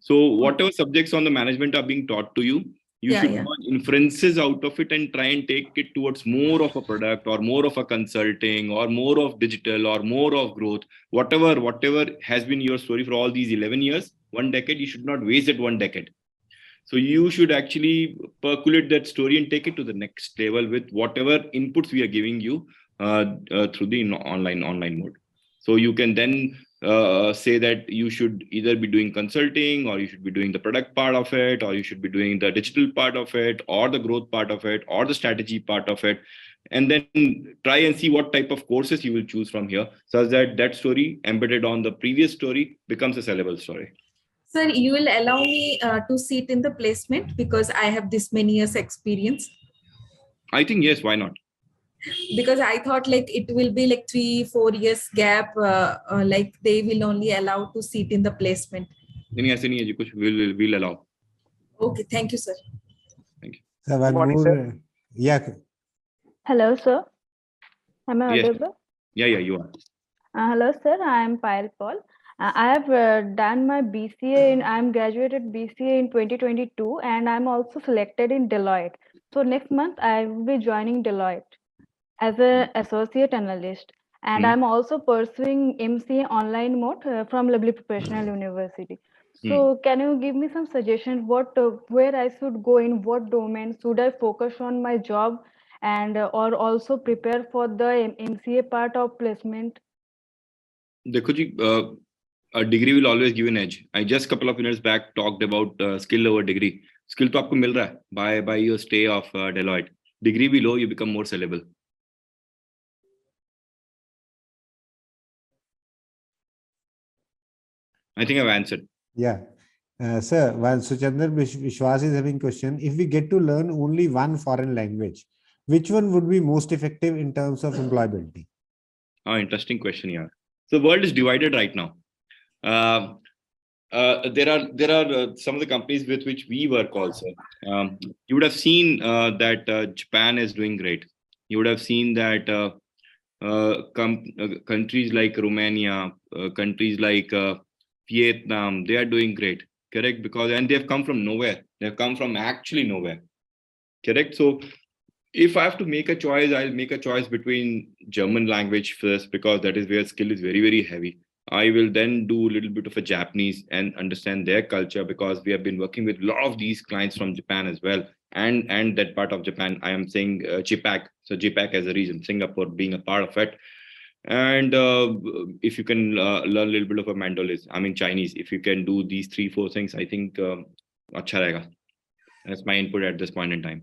So whatever subjects on the management are being taught to you, you should draw inferences out of it and try and take it towards more of a product or more of a consulting or more of digital or more of growth. Whatever has been your story for all these 11 years, 1 decade, you should not waste it 1 decade. So you should actually percolate that story and take it to the next level with whatever inputs we are giving you. through the online mode. So you can then say that you should either be doing consulting, or you should be doing the product part of it, or you should be doing the digital part of it, or the growth part of it, or the strategy part of it, and then try and see what type of courses you will choose from here, such that that story embedded on the previous story becomes a sellable story. Sir, you will allow me to sit in the placement because I have this many years experience. I think yes, why not? Because I thought like it will be like 3-4 years gap, like they will only allow to sit in the placement. नहीं ऐसे नहीं है जी कुछ, will allow. Okay, thank you, sir. Thank you. So one morning, more, sir. yeah, Hello, sir. Am I Yes. audible? Yeah, you are. Hello, sir. I am Payal Paul. I have done my BCA I am graduated BCA in 2022, and I'm also selected in Deloitte. So next month I will be joining Deloitte as an associate analyst, and I'm also pursuing MCA online mode from Lovely Professional University. So can you give me some suggestions where I should go, in what domain should I focus on my job, and or also prepare for the MCA part of placement? देखो जी, a degree will always give an edge. I just couple of minutes back talked about skill over degree. Skill तो आपको मिल रहा है by your stay of Deloitte. Degree भी लो, you become more sellable. I think I've answered. yeah. Sir, while Suchandar Vishwas is having question, if we get to learn only one foreign language, which one would be most effective in terms of employability? Interesting question, yeah. So the world is divided right now. There are some of the companies with which we work also. You would have seen that Japan is doing great. You would have seen that countries like Romania, countries like Vietnam, they are doing great. Correct? And they have come from nowhere. They have come from actually nowhere. Correct? So if I have to make a choice, I'll make a choice between German language first, because that is where skill is very, very heavy. I will then do a little bit of a Japanese and understand their culture, because we have been working with a lot of these clients from Japan as well. And that part of Japan, I am saying JPAC. So JPAC as a region, Singapore being a part of it. And if you can learn a little bit of a Mandarin, I mean Chinese, if you can do these 3-4 things, I think अच्छा रहेगा. That's my input at this point in time.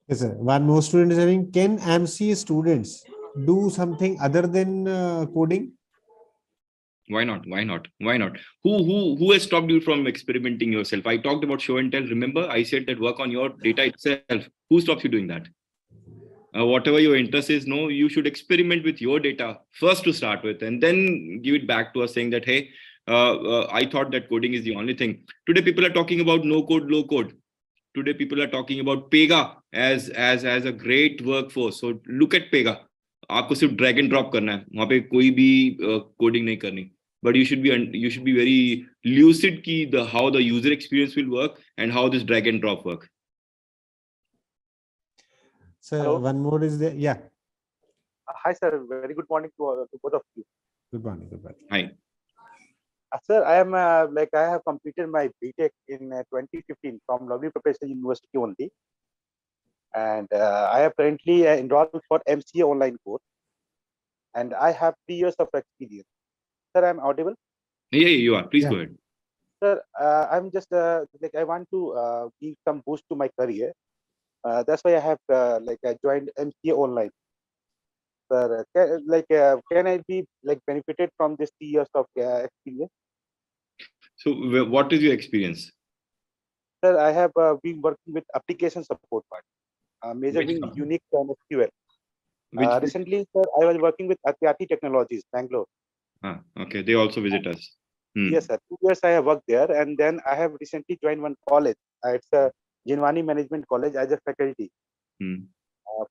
Yes, sir. One more student is having, can MCA students do something other than coding? Why not? Who has stopped you from experimenting yourself? I talked about show and tell. Remember, I said that work on your data itself. Who stops you doing that? Whatever your interest is, no, you should experiment with your data first to start with, and then give it back to us saying that, hey, I thought that coding is the only thing. Today, people are talking about no code, low code. Today, people are talking about Pega as a great workforce. So look at Pega. आपको सिर्फ drag and drop करना है, वहाँ पे कोई भी coding नहीं करनी. But you should be very lucid की how the user experience will work and how this drag and drop work. So Hello. one more is there. Yeah. Hi, sir. Very good morning to both of you. Good morning. Hi. Sir, I am I have completed my BTech in 2015 from Lovely Professional University only, and I have currently enrolled for MCA online course, and I have 3 years of experience. Sir, I am audible. Yeah, you are. Please Yeah. go ahead. Sir, I'm just I want to give some boost to my career. That's why I have I joined MCA online. Sir, can I be benefited from this 3 years of experience? So what is your experience? Sir, I have been working with application support part, majorly company? Unix and SQL. Which Recently, sir, I was working with Atyati Technologies, Bangalore. okay, they also visit us. Yes, sir. 2 years I have worked there, and then I have recently joined one college. It's a Jinwani Management College as a faculty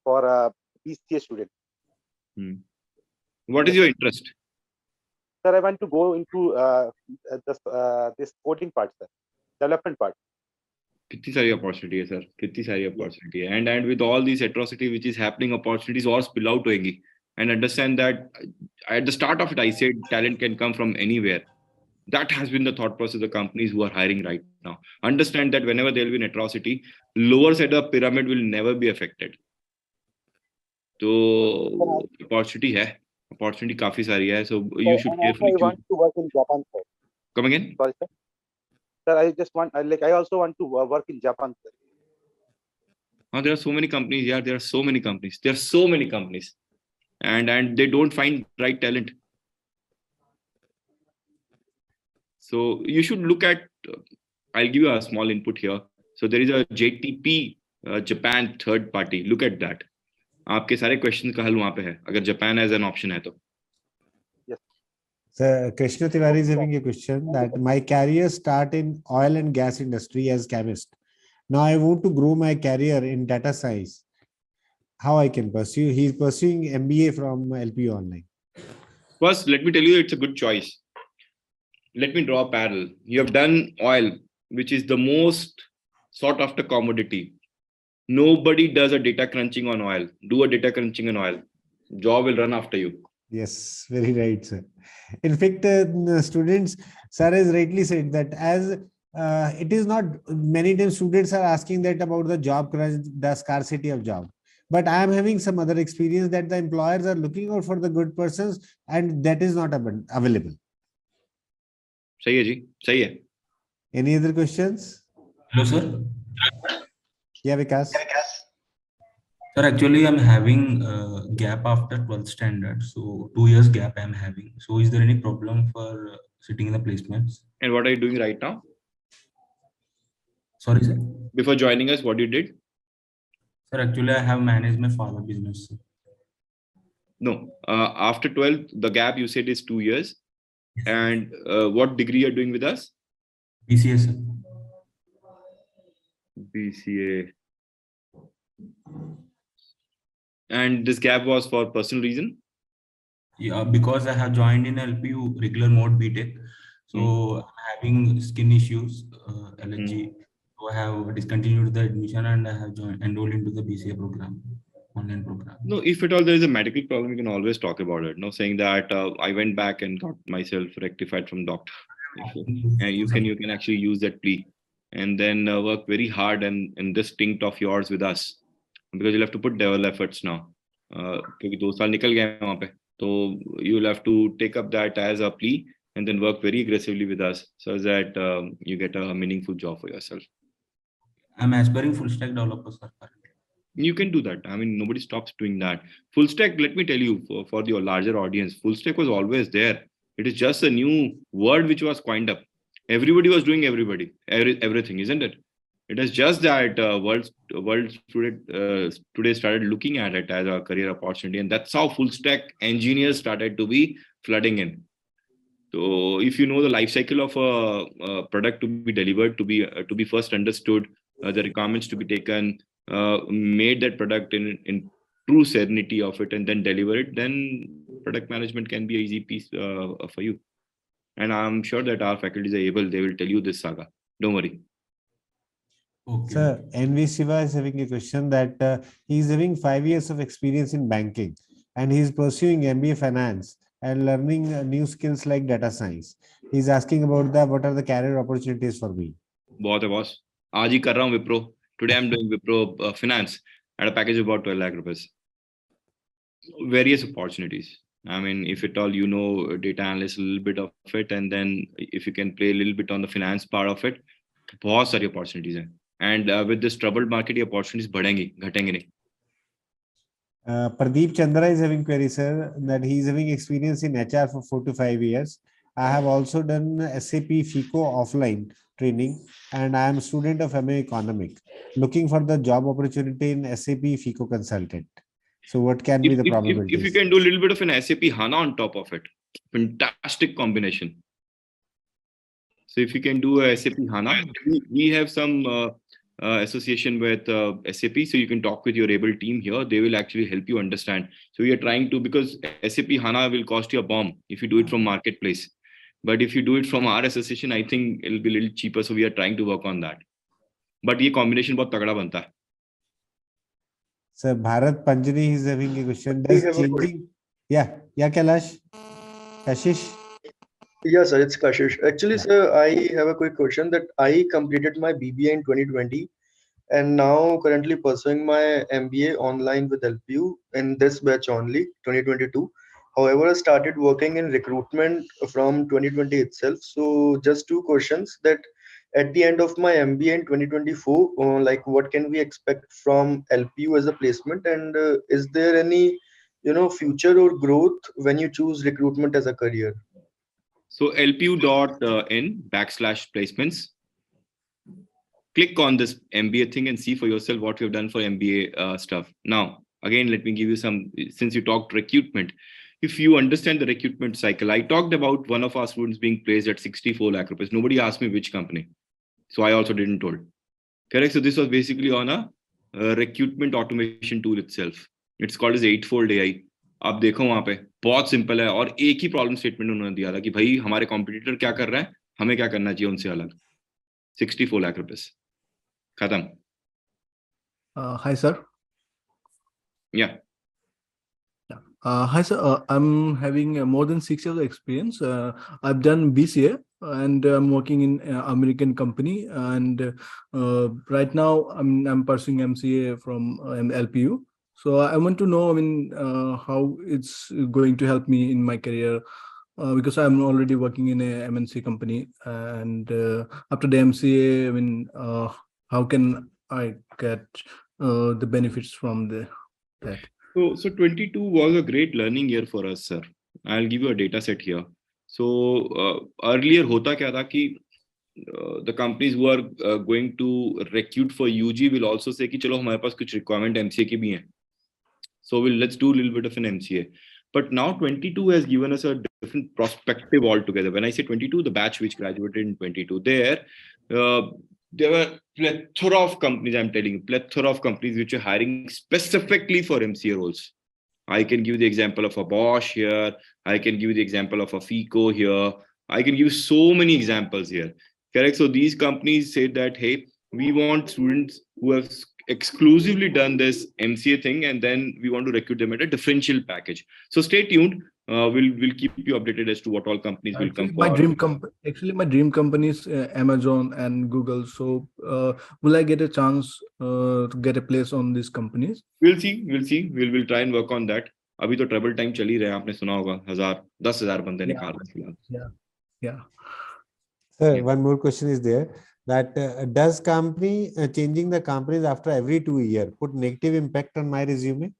for a BCA student. What is your interest? Sir, I want to go into this coding part, sir, development part. कितनी सारी opportunity है, sir. कितनी सारी opportunity है. And with all these atrocity which is happening, opportunities और spill out होएंगी. And understand that at the start of it, I said talent can come from anywhere. That has been the thought process of the companies who are hiring right now. Understand that whenever there will be an atrocity, lower side of the pyramid will never be affected. तो opportunity है, opportunity काफी सारी है. So you should And also carefully I choose. want to work in Japan, sir. Come again? Sorry, sir. Sir, I just want, I also want to work in Japan, sir. There are so many companies. Yeah, there are so many companies. There are so many companies, and they don't find right talent. So you should look at. I'll give you a small input here. So there is a JTP Japan third party. Look at that. आपके सारे question का हल वहां पे है अगर Japan as an option है तो. So Krishna Tiwari is having a question that my career start in oil and gas industry as chemist. Now I want to grow my career in data science. How I can pursue? He is pursuing MBA from LPU Online. First, let me tell you, it's a good choice. Let me draw a parallel. You have done oil, which is the most sought after commodity. Nobody does a data crunching on oil. Do a data crunching on oil. Job will run after you. Yes, very right, sir. In fact, students, sir has rightly said that as it is not many times students are asking that about the job crunch, the scarcity of job. But I am having some other experience that the employers are looking out for the good persons and that is not available. सही है जी, सही है. Any other questions? Hello, sir. Yeah, Vikas. Sir, actually, I'm having gap after 12th standard. So 2 years gap I'm having. So is there any problem for sitting in the placements? And what are you doing right now? Sorry, sir. Before joining us, what you did? Sir, actually, I have managed my father business. Sir. No. After 12th, the gap you said is 2 years. And what degree you're doing with us? BCA, sir. BCA. And this gap was for personal reason? Yeah, because I have joined in LPU regular mode BTech. So I'm having skin issues, allergy. So I have discontinued the admission and I have enrolled into the BCA program, online program. No, if at all there is a medical problem, you can always talk about it. No, saying that I went back and got myself rectified from doctor. And you can actually use that plea and then work very hard and in this stint of yours with us, because you'll have to put double efforts now. क्योंकि 2 साल निकल गए वहाँ पे, तो you'll have to take up that as a plea and then work very aggressively with us so that you get a meaningful job for yourself. I'm aspiring full stack developer, sir. You can do that. I mean, nobody stops doing that. Full stack, let me tell you, for your larger audience, full stack was always there. It is just a new word which was coined up. Everybody was doing everything, isn't it? It is just that world today started looking at it as a career opportunity, and that's how full stack engineers started to be flooding in. So if you know the life cycle of a product to be delivered, to be first understood, the requirements to be taken, made that product in true serenity of it, and then deliver it, then product management can be an easy piece for you. And I'm sure that our faculties are able, they will tell you this saga. Don't worry. Okay. Sir, NV Shiva is having a question that he is having 5 years of experience in banking and he is pursuing MBA finance and learning new skills like data science. He is asking about what are the career opportunities for me. बहुत है boss. आज ही कर रहा हूँ Wipro. Today I'm doing Wipro finance at a package of about 12 lakh rupees. Various opportunities. I mean, if at all you know data analyst, a little bit of it, and then if you can play a little bit on the finance part of it, बहुत सारी opportunities हैं. And with this troubled market, the opportunities बढ़ेंगी, घटेंगे नहीं. Pradeep Chandra is having query, sir, that he is having experience in HR for 4 to 5 years. I have also done SAP FICO offline training and I am a student of MA Economic, looking for the job opportunity in SAP FICO consultant. So what can be the probabilities? If you can do a little bit of an SAP HANA on top of it, fantastic combination. So if you can do a SAP HANA, we have some association with SAP, so you can talk with your able team here. They will actually help you understand. So we are trying to, because SAP HANA will cost you a bomb if you do it from marketplace. But if you do it from our association, I think it'll be a little cheaper. So we are trying to work on that. But ये combination बहुत तगड़ा बनता है. Sir, Bharat Panjani is having a question. Does changing? Yeah, Kailash. Kashish. Yeah, sir, it's Kashish. Actually, sir, I have a quick question that I completed my BBA in 2020 and now currently pursuing my MBA online with LPU in this batch only, 2022. However, I started working in recruitment from 2020 itself. So just two questions that at the end of my MBA in 2024, like what can we expect from LPU as a placement, and is there any future or growth when you choose recruitment as a career? So lpu.in/placements. Click on this MBA thing and see for yourself what we've done for MBA stuff. Now, again, let me give you some, since you talked recruitment, if you understand the recruitment cycle, I talked about one of our students being placed at 64 lakh rupees. Nobody asked me which company. So I also didn't told. Correct. So this was basically on a recruitment automation tool itself. It's called as eightfold AI. आप देखो वहां पे बहुत simple है और एक ही problem statement उन्होंने दिया था कि भाई हमारे कॉम्पिटिटर क्या कर रहा है, हमें क्या करना चाहिए उनसे अलग. 64 लाख रुपीस खत्म. Hi, sir. Yeah. Hi, sir. I'm having more than 6 years of experience. I've done BCA and I'm working in American company. And right now I'm pursuing MCA from LPU. So I want to know, how it's going to help me in my career. Because I'm already working in a MNC company, and after the MCA, how can I get the benefits from that? So 22 was a great learning year for us, sir. I'll give you a data set here. So earlier hota kya tha ki the companies who are going to recruit for UG will also say ki chalo hamare paas kuch requirement MCA ki bhi hai. So let's do a little bit of an MCA. But now 22 has given us a different perspective altogether. When I say 22, the batch which graduated in 22, there were plethora of companies, I'm telling you, plethora of companies which are hiring specifically for MCA roles. I can give the example of a Bosch here. I can give you the example of a FICO here. I can give so many examples here. Correct. So these companies say that, hey, we want students who have exclusively done this MCA thing, and then we want to recruit them at a differential package. So stay tuned. We'll keep you updated as to what all companies will come for. My dream company is Amazon and Google. So will I get a chance to get a place on these companies? We'll see. We'll try and work on that. अभी तो travel time चल ही रहा है, आपने सुना होगा 10,000 बंदे निकाल रहे हैं फिलहाल. Yeah. Sir, one more question is there that does company changing the companies after every 2 years put negative impact on my resume?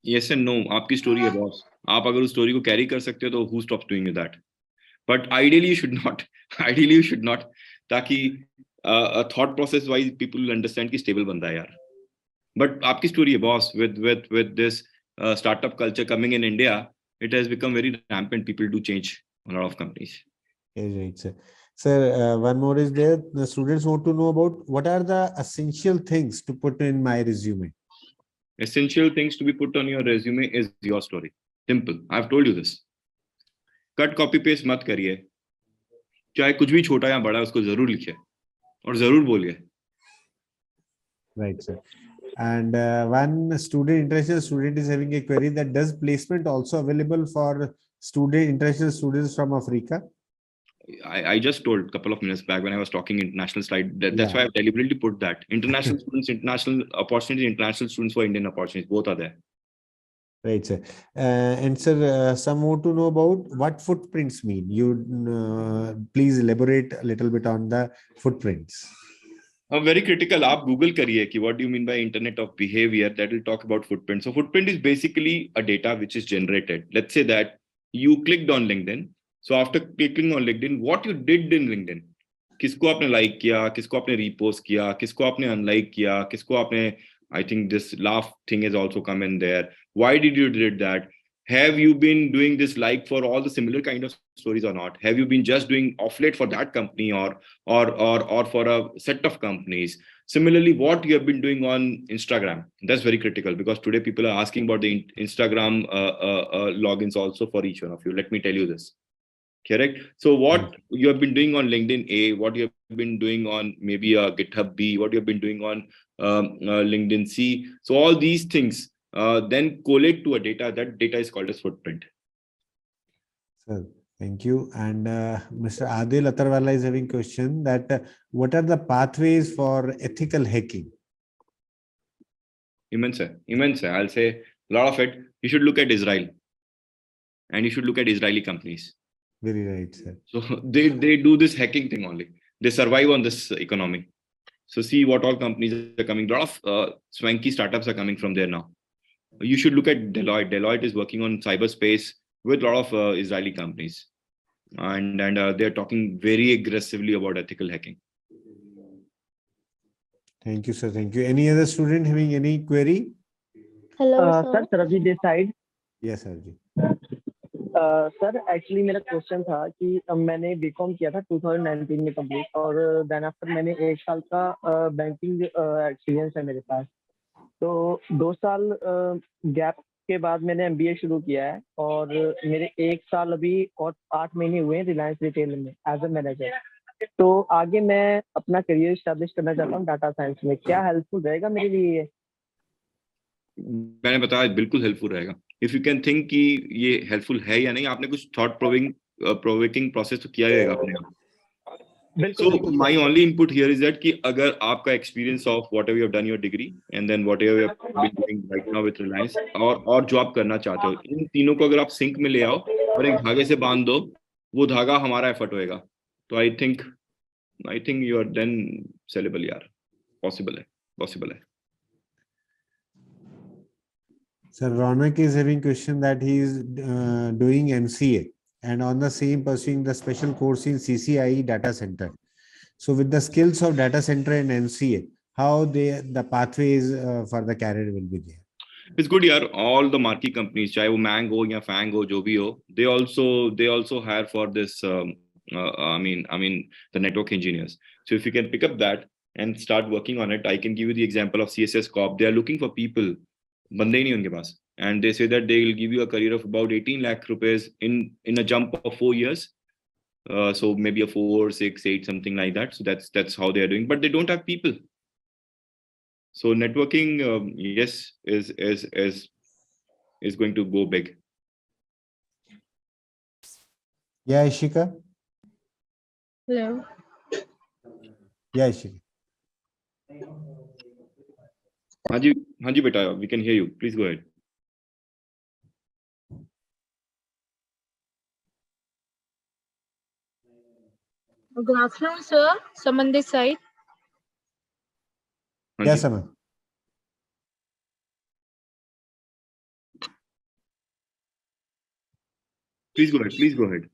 Yes and no. आपकी स्टोरी है बॉस. आप अगर उस स्टोरी को कैरी कर सकते हो तो who stops doing that? But ideally you should not. Ideally you should not. ताकि a thought process wise people will understand कि stable बंदा है यार. But आपकी स्टोरी है boss. With this startup culture coming in India, it has become very rampant. People do change a lot of companies. Right, sir. Sir, one more is there. The students want to know about what are the essential things to put in my resume. Essential things to be put on your resume is your story. Simple. I've told you this. Cut, copy, paste मत करिए. चाहे कुछ भी छोटा या बड़ा उसको जरूर लिखिए और जरूर बोलिए. Right, sir. And one international student is having a query that does placement also available for international students from Africa? I just told a couple of minutes back when I was talking international slide. That's why I've deliberately put that. International students, international opportunities, international students for Indian opportunities, both are there. Right, sir. And sir, some want to know about what footprints mean. You please elaborate a little bit on the footprints. Very critical. आप Google करिए कि what do you mean by internet of behavior? That will talk about footprint. So footprint is basically a data which is generated. Let's say that you clicked on LinkedIn. So after clicking on LinkedIn, what you did in LinkedIn? किसको आपने like किया, किसको आपने repost किया, किसको आपने unlike किया, किसको आपने, I think this laugh thing has also come in there. Why did you did that? Have you been doing this like for all the similar kind of stories or not? Have you been just doing off late for that company or for a set of companies? Similarly, what you have been doing on Instagram, that's very critical because today people are asking about the Instagram logins also for each one of you. Let me tell you this. Correct. So what you have been doing on LinkedIn A, what you have been doing on maybe a GitHub B, what you have been doing on LinkedIn C. So all these things then collate to a data. That data is called as footprint. Sir, thank you. And Mr. Adil Atarwala is having question that what are the pathways for ethical hacking? Immense. I'll say a lot of it. You should look at Israel, and you should look at Israeli companies. Very right, sir. So they do this hacking thing only. They survive on this economy. So see what all companies are coming. A lot of swanky startups are coming from there now. You should look at Deloitte. Deloitte is working on cyberspace with a lot of Israeli companies, and they're talking very aggressively about ethical hacking. Thank you, sir. Thank you. Any other student having any query? Hello, Sir, sir. Sarabjit this side. Yes, sir. जी. Sir actually मेरा question था कि मैंने BCom किया था 2019 में complete और then after मैंने 1 साल का बैंकिंग एक्सपीरियंस है मेरे पास। तो 2 साल गैप के बाद मैंने एमबीए शुरू किया है और मेरे 1 साल अभी और 8 महीने हुए हैं रिलायंस रिटेल में एज अ मैनेजर। तो आगे मैं अपना करियर एस्टैब्लिश करना चाहता हूँ डाटा साइंस में, क्या हेल्पफुल रहेगा मेरे लिए ये? मैंने बताया बिल्कुल हेल्पफुल रहेगा। इफ यू कैन थिंक कि ये हेल्पफुल है या नहीं, आपने कुछ थॉट प्रोवोकिंग प्रोसेस तो किया रहेगा अपने आप। So my only input here is that कि अगर आपका experience of whatever you have done your degree and then whatever you have been doing right now with Reliance और जो आप करना चाहते हो, इन तीनों को अगर आप सिंक में ले आओ और एक धागे से बांध दो, वो धागा हमारा एफर्ट होएगा। तो I think you are then sellable यार, possible है। Sir, Ronak is having question that he is doing MCA and on the same pursuing the special course in CCIE data center. So with the skills of data center and MCA, how the pathways for the career will be there? It's good यार, all the marquee companies, चाहे वो Mang हो या Fang हो, जो भी हो, they also hire for this. I mean the network engineers. So if you can pick up that and start working on it, I can give you the example of CSS Corp. They are looking for people. बंदे ही नहीं उनके पास, and they say that they will give you a career of about 18 lakh rupees in a jump of 4 years. So maybe a 4, 6, 8, something like that. So that's how they are doing, but they don't have people. So networking, yes, is going to go big. Yeah, Ishika. Hello. Yeah, Ishika. हाँ जी बेटा, we can hear you. Please go ahead. Good afternoon, sir. Someone this side. Yes, Aman. Please go ahead.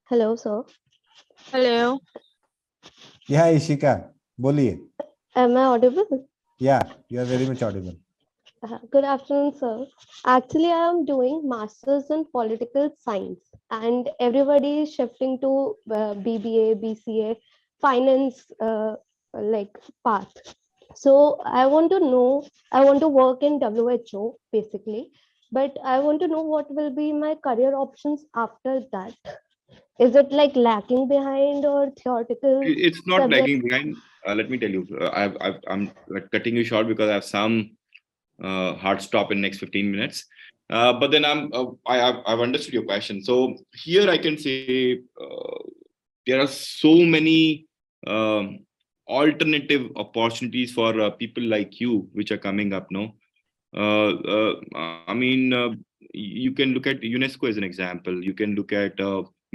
Hello, sir. Hello. Yeah, Ishika. बोलिए. Am I audible? Yeah, you are very much audible. Good afternoon, sir. Actually, I am doing masters in political science, and everybody is shifting to BBA, BCA, finance, like path. So I want to work in WHO basically, but I want to know what will be my career options after that. Is it like lacking behind or theoretical? It's not subject? lagging behind. Let me tell you, I'm cutting you short because I have some hard stop in next 15 minutes. But then I've understood your question. So here I can say there are so many alternative opportunities for people like you, which are coming up now. I mean, you can look at UNESCO as an example. You can look at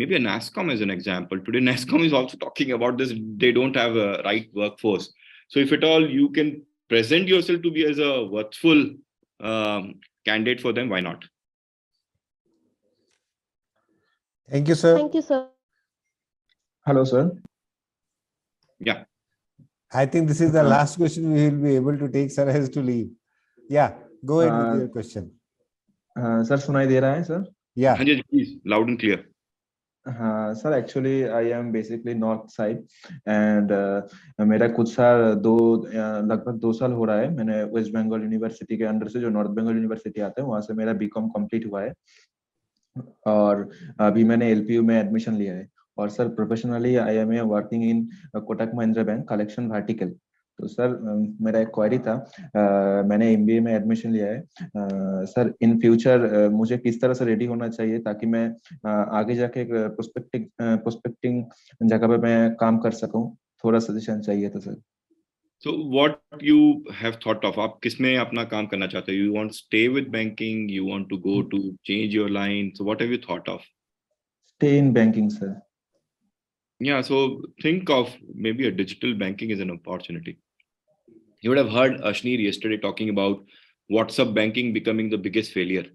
maybe a NASCOM as an example. Today, NASCOM is also talking about this. They don't have a right workforce. So if at all you can present yourself to be as a worthful candidate for them, why not? Thank you, sir. Thank you, sir. Hello, sir. Yeah. I think this is the last question we will be able to take. Sir has to leave. Yeah, go ahead with your question. Sir, सुनाई दे रहा है, sir? Yeah. हाँ जी, please, loud and clear. Sir, actually I am basically north side and मेरा कुछ साल लगभग 2 साल हो रहा है। मैंने वेस्ट बंगाल यूनिवर्सिटी के अंडर से जो नॉर्थ बंगाल यूनिवर्सिटी आता है वहां से मेरा बीकॉम कंप्लीट हुआ है और अभी मैंने एलपीयू में एडमिशन लिया है और sir professionally I am working in Kotak Mahindra bank collection vertical. तो सर मेरा एक क्वेरी था, मैंने एमबीए में एडमिशन लिया है सर, इन फ्यूचर मुझे किस तरह से रेडी होना चाहिए ताकि मैं आगे जाके प्रोस्पेक्टिंग जगह पे मैं काम कर सकूं, थोड़ा सजेशन चाहिए था sir. So what you have thought of? आप किसमें अपना काम करना चाहते हो? You want to stay with banking? You want to go to change your line? So what have you thought of? Stay in banking, sir. Yeah, so think of maybe a digital banking is an opportunity. You would have heard Ashneer yesterday talking about WhatsApp banking becoming the biggest failure.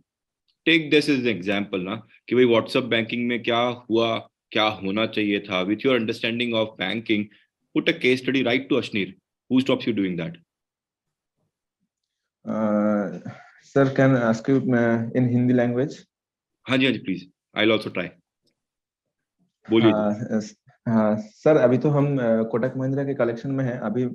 Take this as an example, ना कि भाई WhatsApp banking में क्या हुआ, क्या होना चाहिए था. With your understanding of banking, put a case study right to Ashneer. Who stops you doing that? Sir, can I ask you in Hindi language? हाँ जी please. I'll also try. बोलिए. हाँ सर, अभी तो हम कोटक महिंद्रा के कलेक्शन में हैं. अभी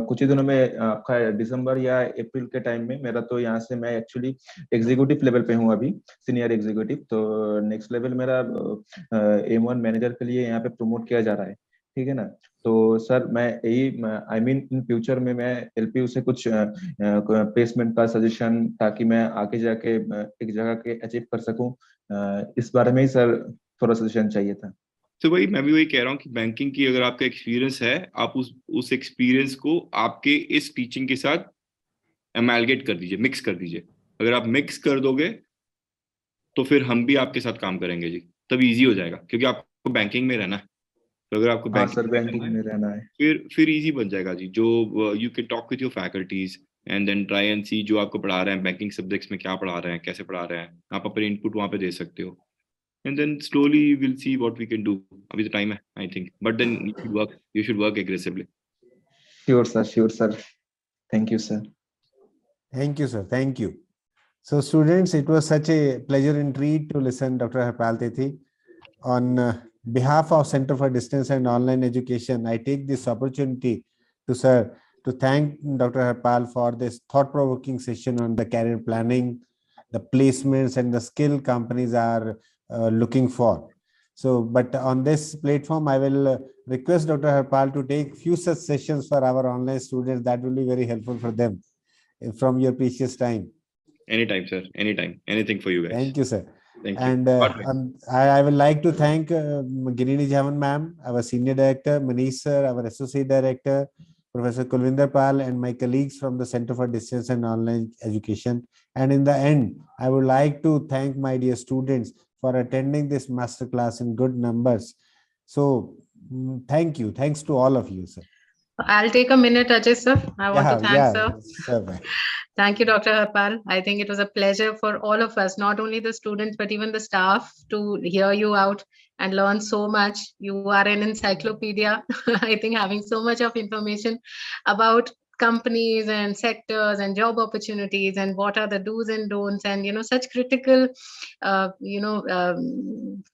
कुछ ही दिनों में आपका दिसंबर या अप्रैल के टाइम में मेरा तो यहाँ से मैं एक्चुअली एग्जीक्यूटिव लेवल पे हूँ, अभी सीनियर एग्जीक्यूटिव. तो नेक्स्ट लेवल मेरा M1 मैनेजर के लिए यहाँ पे प्रमोट किया जा रहा है, ठीक है ना. तो सर मैं यही आई मीन इन फ्यूचर में मैं LPU से कुछ प्लेसमेंट का सजेशन, ताकि मैं आगे जाके एक जगह के अचीव कर सकूं, इस बारे में ही सर थोड़ा सजेशन चाहिए था. तो भाई मैं भी वही कह रहा हूँ कि बैंकिंग की अगर आपका एक्सपीरियंस है, आप उस एक्सपीरियंस को आपके इस टीचिंग के साथ एमैलगेट कर दीजिए, मिक्स कर दीजिए. अगर आप मिक्स कर दोगे तो फिर हम भी आपके साथ काम करेंगे जी, तब इजी हो जाएगा, क्योंकि आपको बैंकिंग में रहना है. तो अगर आपको बैंकिंग में रहना है फिर इजी बन जाएगा जी. जो you can talk with your faculties and then try and see जो आपको पढ़ा रहे हैं बैंकिंग सब्जेक्ट्स में क्या पढ़ा रहे हैं, कैसे पढ़ा रहे हैं, आप अपने इनपुट वहां पे दे सकते हो. And then slowly we'll see what we can do. Abhi the time hai, I think. But then you should work aggressively. Sure sir. Thank you sir. Thank you sir. Thank you. So students, it was such a pleasure and treat to listen Dr. Harpal Thethi. On behalf of Center for Distance and Online Education, I take this opportunity to thank Dr. Harpal for this thought-provoking session on the career planning, the placements and the skill companies are looking for. So, but on this platform, I will request Dr. Harpal to take few such sessions for our online students. That will be very helpful for them from your precious time. Anytime, sir. Anytime. Anything for you guys. Thank you, sir. Thank you. And I would like to thank Girini Jaman ma'am, our senior director, Manish sir, our associate director, Professor Kulvinder Pal, and my colleagues from the Center for Distance and Online Education. And in the end, I would like to thank my dear students for attending this masterclass in good numbers. So thank you. Thanks to all of you, sir. I'll take a minute, Ajay sir. I want to thank sir. Thank you, Dr. Harpal. I think it was a pleasure for all of us, not only the students, but even the staff, to hear you out and learn so much. You are an encyclopedia. I think having so much of information about companies and sectors and job opportunities and what are the do's and don'ts, and such critical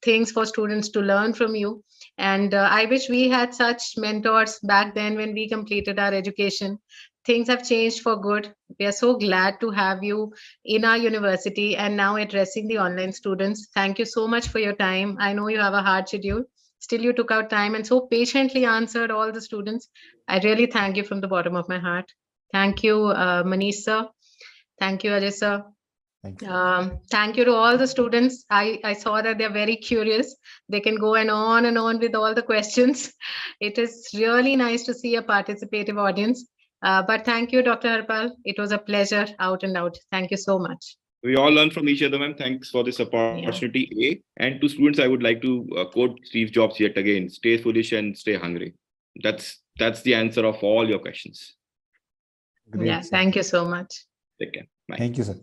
things for students to learn from you. And I wish we had such mentors back then when we completed our education. Things have changed for good. We are so glad to have you in our university and now addressing the online students. Thank you so much for your time. I know you have a hard schedule. Still, you took out time and so patiently answered all the students. I really thank you from the bottom of my heart. Thank you, Manish sir. Thank you, Ajay sir. Thank you to all the students. I saw that they're very curious. They can go and on with all the questions. It is really nice to see a participative audience. But thank you, Dr. Harpal. It was a pleasure, out and out. Thank you so much. We all learn from each other, ma'am. Thanks for this opportunity. Yeah. And to students, I would like to quote Steve Jobs yet again: "Stay foolish and stay hungry." That's the answer of all your questions. Great, yeah, sir. Thank you so much. Take care. Bye. Thank you, sir.